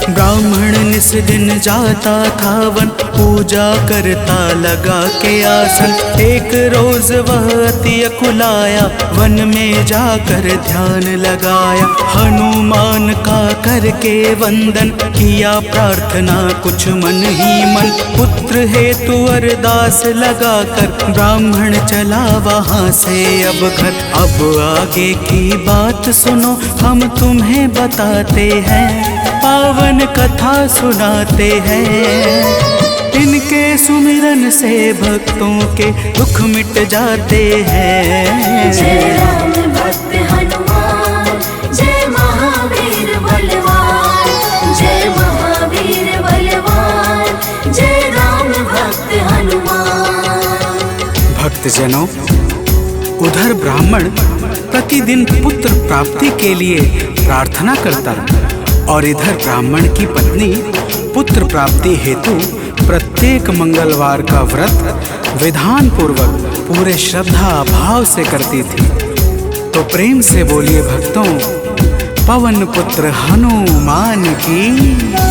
Speaker 7: ब्राह्मण निस दिन जाता था वन, पूजा करता लगा के आसन। एक रोज वह अति अकुलाया, वन में जाकर ध्यान लगाया। हनुमान का करके वंदन, किया प्रार्थना कुछ मन ही मन। पुत्र हेतु अरदास लगाकर, ब्राह्मण चला वहाँ से अब घर। अब आगे की बात सुनो, हम तुम्हें बताते हैं। पावन कथा सुनाते हैं। इनके सुमिरन से भक्तों के दुख मिट जाते हैं।
Speaker 5: जय राम भक्त हनुमान, जय महावीर बलवान, जय महावीर बलवान, भक्त हनुमान।
Speaker 7: भक्तजनों, उधर ब्राह्मण प्रतिदिन पुत्र प्राप्ति के लिए प्रार्थना करता और इधर ब्राह्मण की पत्नी पुत्र प्राप्ति हेतु प्रत्येक मंगलवार का व्रत विधान पूर्वक पूरे श्रद्धा भाव से करती थी। तो प्रेम से बोलिए भक्तों, पवन पुत्र हनुमान की।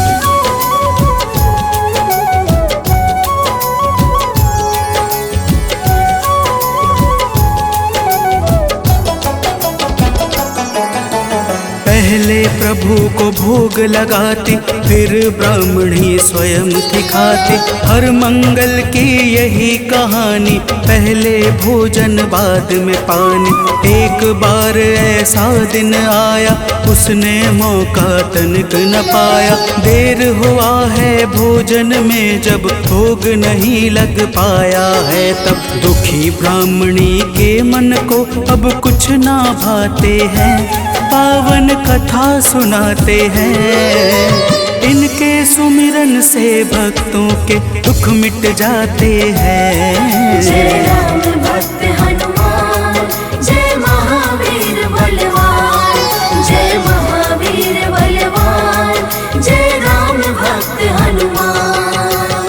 Speaker 6: पहले प्रभु को भोग लगाती, फिर ब्राह्मणी स्वयं थी खाती। हर मंगल की यही कहानी, पहले भोजन बाद में पानी। एक बार ऐसा दिन आया, उसने मौका तनिक न पाया। देर हुआ है भोजन में, जब भोग नहीं लग पाया है तब दुखी ब्राह्मणी के मन को अब कुछ ना भाते हैं। पावन कथा सुनाते हैं, इनके सुमिरन से भक्तों के दुख मिट जाते हैं।
Speaker 5: जय राम भक्त हनुमान, जय महावीर बलवान, जय महावीर बलवान, जय राम भक्त हनुमान।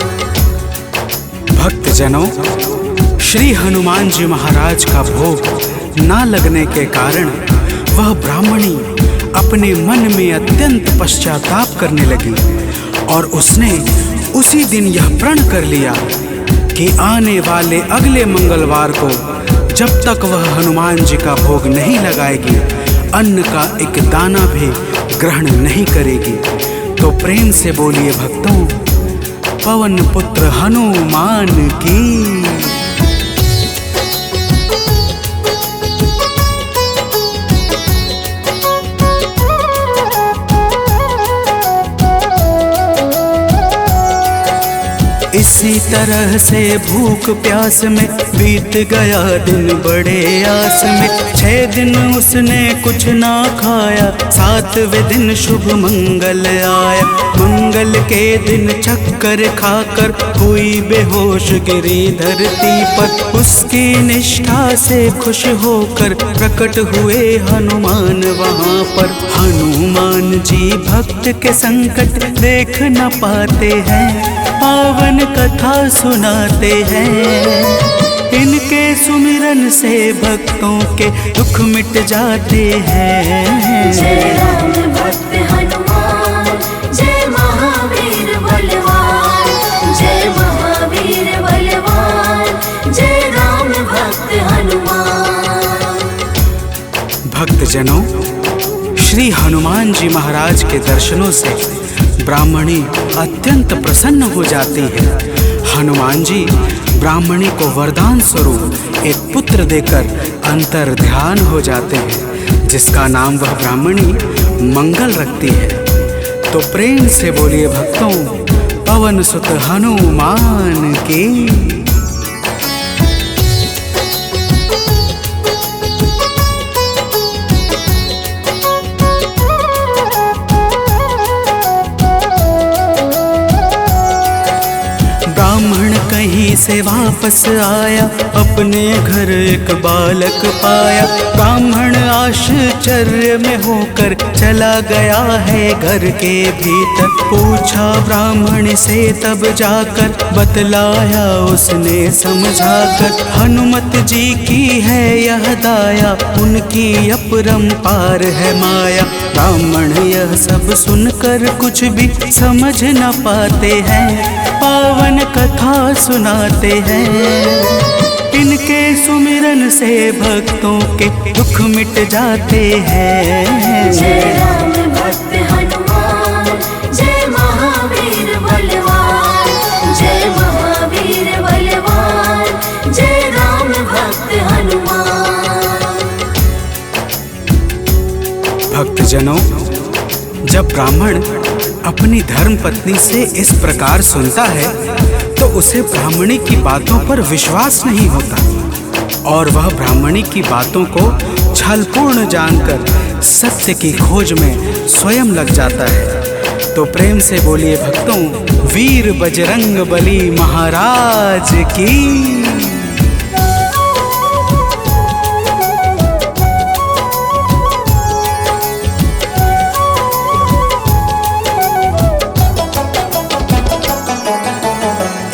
Speaker 7: भक्तजनों, श्री हनुमान जी महाराज का भोग ना लगने के कारण वह ब्राह्मणी अपने मन में अत्यंत पश्चाताप करने लगी और उसने उसी दिन यह प्रण कर लिया कि आने वाले अगले मंगलवार को जब तक वह हनुमान जी का भोग नहीं लगाएगी, अन्न का एक दाना भी ग्रहण नहीं करेगी। तो प्रेम से बोलिए भक्तों, पवन पुत्र हनुमान की।
Speaker 6: इसी तरह से भूख प्यास में बीत गया दिन बड़े आस में। 6 दिन उसने कुछ ना खाया, 7वें दिन शुभ मंगल आया। मंगल के दिन चक्कर खाकर हुई बेहोश गिरी धरती पर। उसकी निष्ठा से खुश होकर प्रकट हुए हनुमान वहाँ पर। हनुमान जी भक्त के संकट देख न पाते हैं, पावन कथा सुनाते हैं। इनके सुमिरन से भक्तों के दुख मिट जाते हैं।
Speaker 5: जय राम भक्त हनुमान, जय महावीर बलवान, जय महावीर बलवान, जय राम भक्त हनुमान।
Speaker 7: भक्तजनों, श्री हनुमान जी महाराज के दर्शनों से ब्राह्मणी अत्यंत प्रसन्न हो जाती है। हनुमान जी ब्राह्मणी को वरदान स्वरूप एक पुत्र देकर अंतर ध्यान हो जाते हैं, जिसका नाम वह ब्राह्मणी मंगल रखती है। तो प्रेम से बोलिए भक्तों, पवन सुत हनुमान की।
Speaker 6: ब्राह्मण कहीं से वापस आया, अपने घर एक बालक पाया। ब्राह्मण आश्चर्य में होकर चला गया है घर के भीतर। पूछा ब्राह्मण से तब जाकर, बतलाया उसने समझाकर। हनुमत जी की है यह दाया, उनकी अपरंपार है माया। ब्राह्मण यह सब सुनकर कुछ भी समझ न पाते हैं, पावन कथा सुनाते हैं। इनके सुमिरन से भक्तों के दुख मिट जाते हैं।
Speaker 5: जय राम भक्त हनुमान, जय महावीर बलवान, जय महावीर बलवान, जय राम भक्त हनुमान।
Speaker 7: भक्तजनों, जब ब्राह्मण अपनी धर्म पत्नी से इस प्रकार सुनता है तो उसे ब्राह्मणी की बातों पर विश्वास नहीं होता और वह ब्राह्मणी की बातों को छलपूर्ण जानकर सत्य की खोज में स्वयं लग जाता है। तो प्रेम से बोलिए भक्तों, वीर बजरंग बली महाराज की।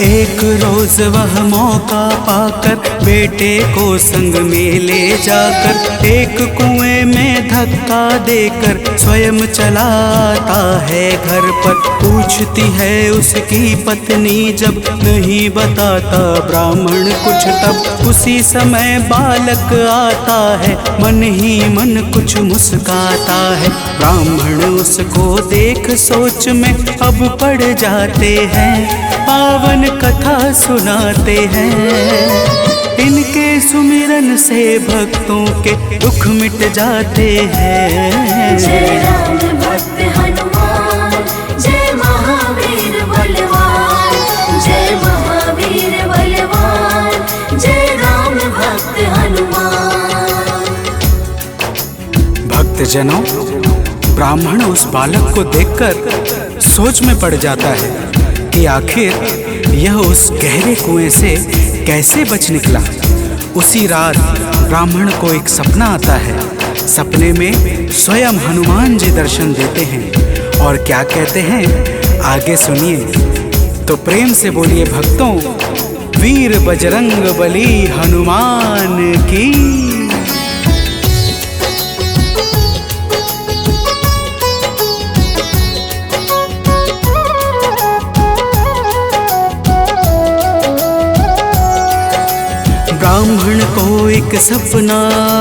Speaker 7: एक रोज वह मौका पाकर बेटे को संग में ले जाकर एक कुएं में धक्का देकर स्वयं चलाता है घर पर। पूछती है उसकी पत्नी जब नहीं बताता ब्राह्मण कुछ, तब उसी समय बालक आता है मन ही मन कुछ मुस्काता है। ब्राह्मण उसको देख सोच में अब पड़ जाते हैं, पावन कथा सुनाते हैं। इनके सुमिरन से भक्तों के दुख मिट जाते हैं।
Speaker 5: जय राम भक्त हनुमान, जय महावीर बलवान, जय महावीर बलवान, जय राम भक्त हनुमान।
Speaker 7: भक्तजनों, ब्राह्मण उस बालक को देखकर सोच में पड़ जाता है कि आखिर यह उस गहरे कुएं से कैसे बच निकला। उसी रात ब्राह्मण को एक सपना आता है। सपने में स्वयं हनुमान जी दर्शन देते हैं और क्या कहते हैं आगे सुनिए। तो प्रेम से बोलिए भक्तों, वीर बजरंग बली हनुमान की। ब्राह्मण को एक सपना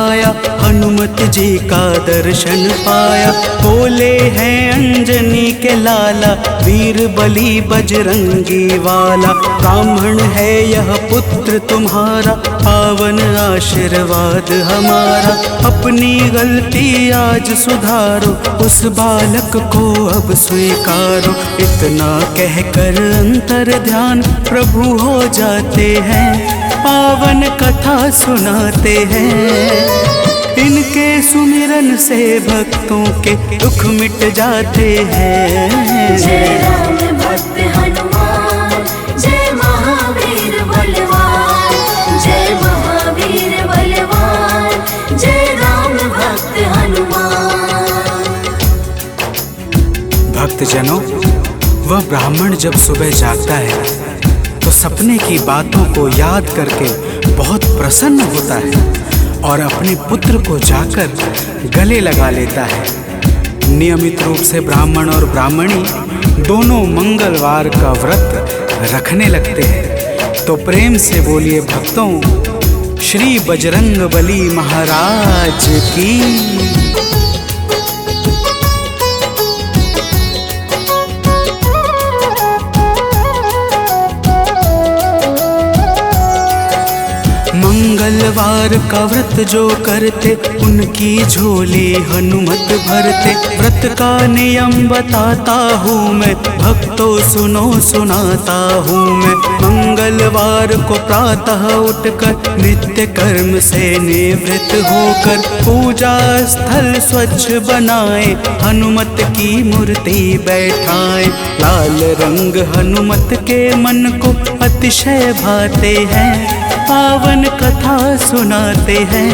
Speaker 7: आया, हनुमत जी का दर्शन पाया। बोले हैं अंजनी के लाला, वीर बली बजरंगी वाला। ब्राह्मण है यह पुत्र तुम्हारा, पावन आशीर्वाद हमारा। अपनी गलती आज सुधारो, उस बालक को अब स्वीकारो। इतना कहकर अंतर ध्यान प्रभु हो जाते हैं, पावन कथा सुनाते हैं। इनके सुमिरन से भक्तों के दुख मिट जाते हैं।
Speaker 5: जय राम भक्त हनुमान, जय महावीर बलवान, जय महावीर बलवान, जय राम भक्त हनुमान।
Speaker 7: भक्तजनों, वह ब्राह्मण जब सुबह जागता है तो सपने की बातों को याद करके बहुत प्रसन्न होता है और अपने पुत्र को जाकर गले लगा लेता है। नियमित रूप से ब्राह्मण और ब्राह्मणी दोनों मंगलवार का व्रत रखने लगते हैं। तो प्रेम से बोलिए भक्तों, श्री बजरंग बली महाराज की। मंगलवार का व्रत जो करते उनकी झोली हनुमत भरते। व्रत का नियम बताता हूँ मैं, भक्तों सुनो सुनाता हूँ मैं। मंगलवार को प्रातः उठकर नित्य कर्म से निवृत्त होकर पूजा स्थल स्वच्छ बनाए, हनुमत की मूर्ति बैठाए। लाल रंग हनुमत के मन को अतिशय भाते हैं, पावन कथा सुनाते हैं।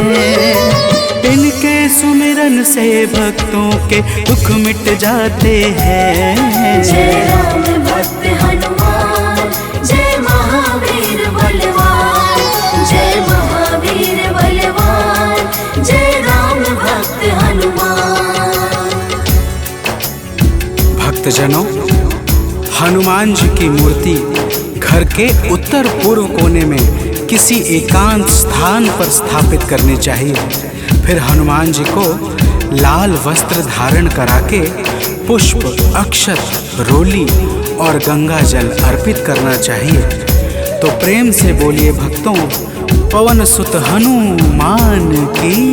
Speaker 7: इनके सुमिरन से भक्तों के दुख मिट जाते हैं।
Speaker 5: जय राम भक्त हनुमान, जय महावीर बलवान, जय महावीर बलवान, जय राम भक्त हनुमान।
Speaker 7: भक्तजनों, हनुमान जी की मूर्ति घर के उत्तर पूर्व कोने में किसी एकांत स्थान पर स्थापित करनी चाहिए। फिर हनुमान जी को लाल वस्त्र धारण करा के पुष्प, अक्षत, रोली और गंगा जल अर्पित करना चाहिए। तो प्रेम से बोलिए भक्तों, पवन सुत हनुमान की।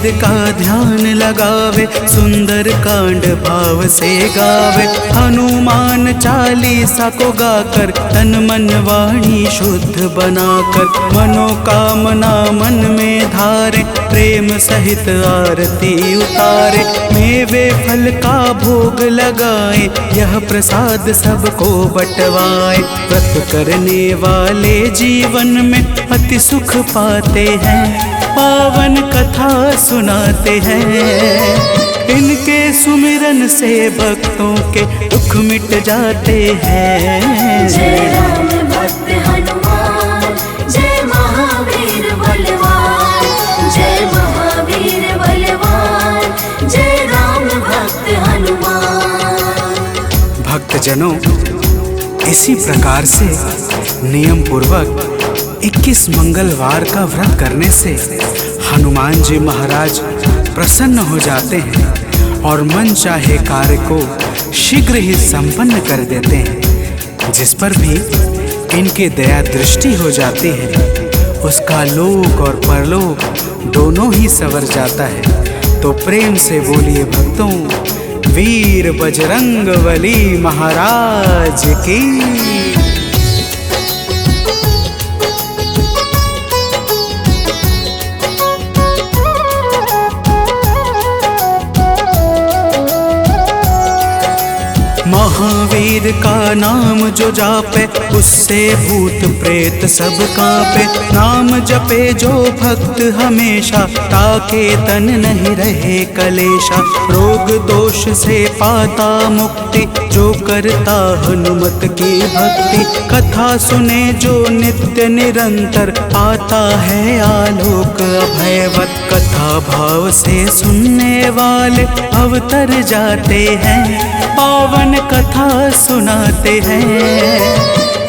Speaker 6: महावीर का ध्यान लगावे, सुंदर कांड भाव से गावे। हनुमान चालीसा को गाकर तन मन वाणी शुद्ध बनाकर, मनोकामना मन में धारे, प्रेम सहित आरती उतारे। मेवे फल का भोग लगाए, यह प्रसाद सबको बंटवाए। व्रत करने वाले जीवन में अति सुख पाते हैं, पावन कथा सुनाते हैं। इनके सुमिरन से भक्तों के दुख मिट जाते हैं।
Speaker 5: जय राम भक्त हनुमान, जय महावीर बलवान, जय महावीर बलवान, जय राम भक्त हनुमान।
Speaker 7: भक्तजनों, इसी प्रकार से नियम पूर्वक 21 मंगलवार का व्रत करने से हनुमान जी महाराज प्रसन्न हो जाते हैं और मन चाहे कार्य को शीघ्र ही संपन्न कर देते हैं। जिस पर भी इनके दया दृष्टि हो जाती है, उसका लोक और परलोक दोनों ही संवर जाता है। तो प्रेम से बोलिए भक्तों, वीर बजरंगबली महाराज की। महावीर का नाम जो जापे, उससे भूत प्रेत सब कांपे। नाम जपे जो भक्त हमेशा, ताके तन नहीं रहे कलेशा। रोग दोष से पाता मुक्ति, जो करता हनुमत की भक्ति। कथा सुने जो नित्य निरंतर, पाता है आलोक अभयवत। कथा भाव से सुनने वाले अवतर जाते हैं, पावन कथा सुनाते हैं।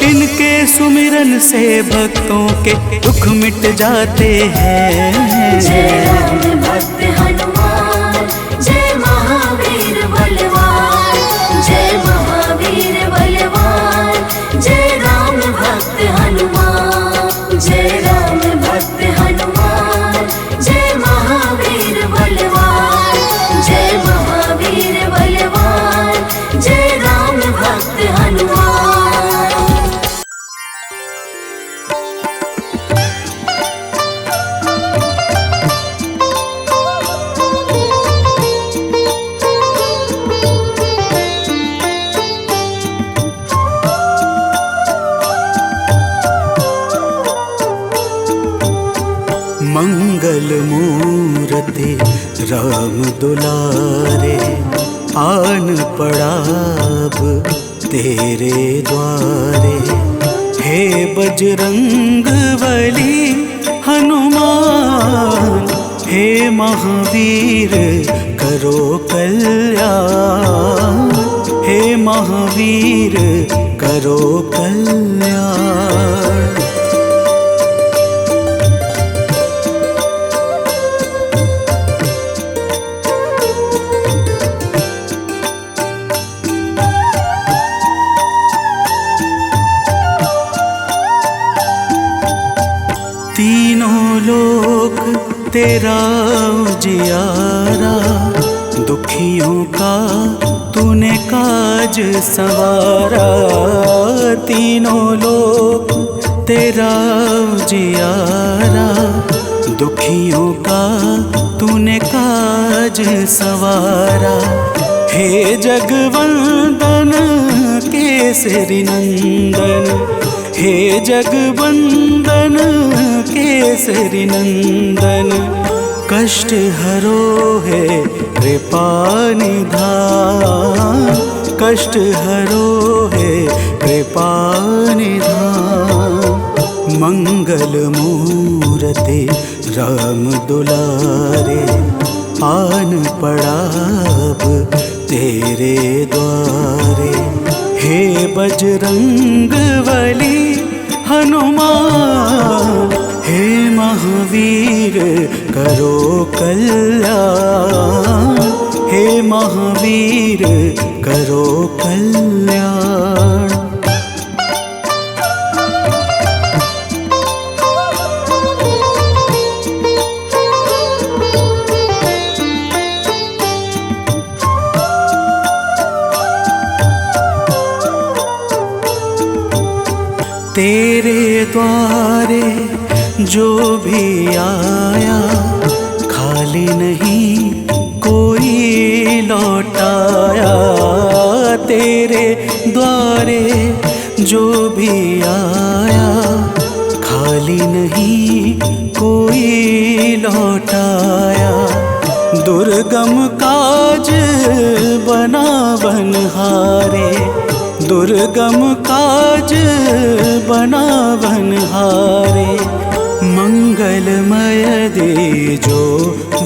Speaker 7: इनके सुमिरन से भक्तों के दुख मिट जाते हैं।
Speaker 5: जय राम भक्त हनुमान, जय महावीर बलवान, जय महावीर बलवान, जय राम भक्त हनुमान। जय राम भक्त हनुमान, जय महावीर बलवान, जय महावीर बलवान, जय राम भक्त हनुमान।
Speaker 6: मंगल मूर्ति राम दुलारे, आन पड़ाब तेरे द्वारे। हे बजरंग बली हनुमान, हे महावीर करो कल्याण। हे महावीर करो कल्याण। तीनों लोक तेरा उजियारा, दुखियों का तूने काज संवारा। तीनों लोक तेरा उजियारा, दुखियों का तूने काज संवारा। हे जगवंदन केसरी नंदन, हे जगवंदन केसरी नंदन। कष्ट हरो है कृपा निधान, कष्ट हरो है कृपा निधान। मंगल मूर्ति राम दुलारे, आन पड़ाब तेरे द्वारे। हे बजरंग बली हनुमान, हे महावीर करो कल्याण। हे महावीर करो कल्याण। तेरे द्वारे जो भी आया खाली नहीं कोई लौटाया। तेरे द्वारे जो भी आया खाली नहीं कोई लौटाया। दुर्गम काज बना बनहारे, दुर्गम काज बना बनहारे। मंगलमय दे जो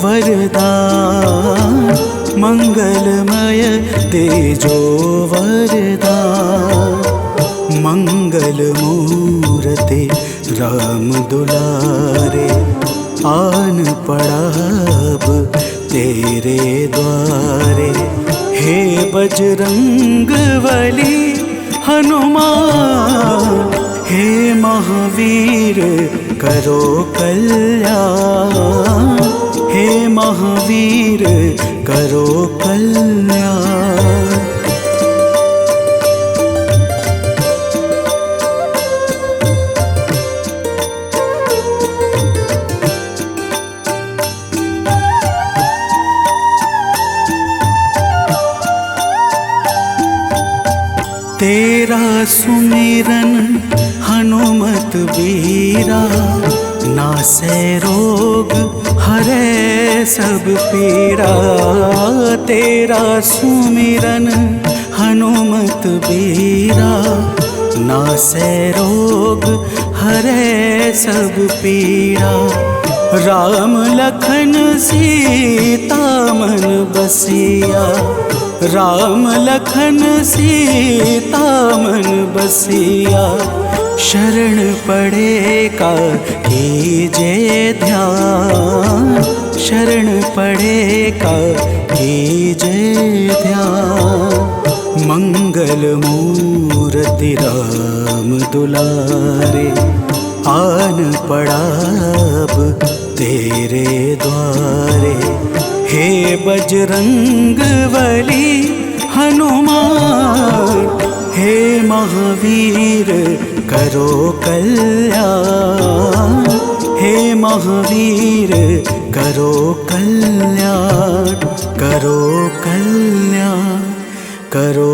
Speaker 6: वरदान, मंगलमय दे जो वरदान। मंगल मूर्ति राम दुलारे, आन पड़ा अब तेरे द्वारे। हे बजरंग बली हनुमान, हे महावीर करो कल्याण, हे महावीर करो कल्याण। तेरा सुमिरन हनुमत बीरा, नासै रोग हरै सब पीड़ा। तेरा सुमिरन हनुमत बीरा, नासै रोग हरै सब पीड़ा। राम लखन सीता मन बसिया, राम लखन सीता मन बसिया। शरण पड़े का कीजे ध्यान, शरण पड़े का कीजे ध्यान। मंगल मूर्ति राम दुलारे, आन पड़ा अब तेरे द्वारे। हे बजरंग बली हनुमान, हे महावीर करो कल्याण, हे महावीर करो कल्याण, करो कल्याण, करो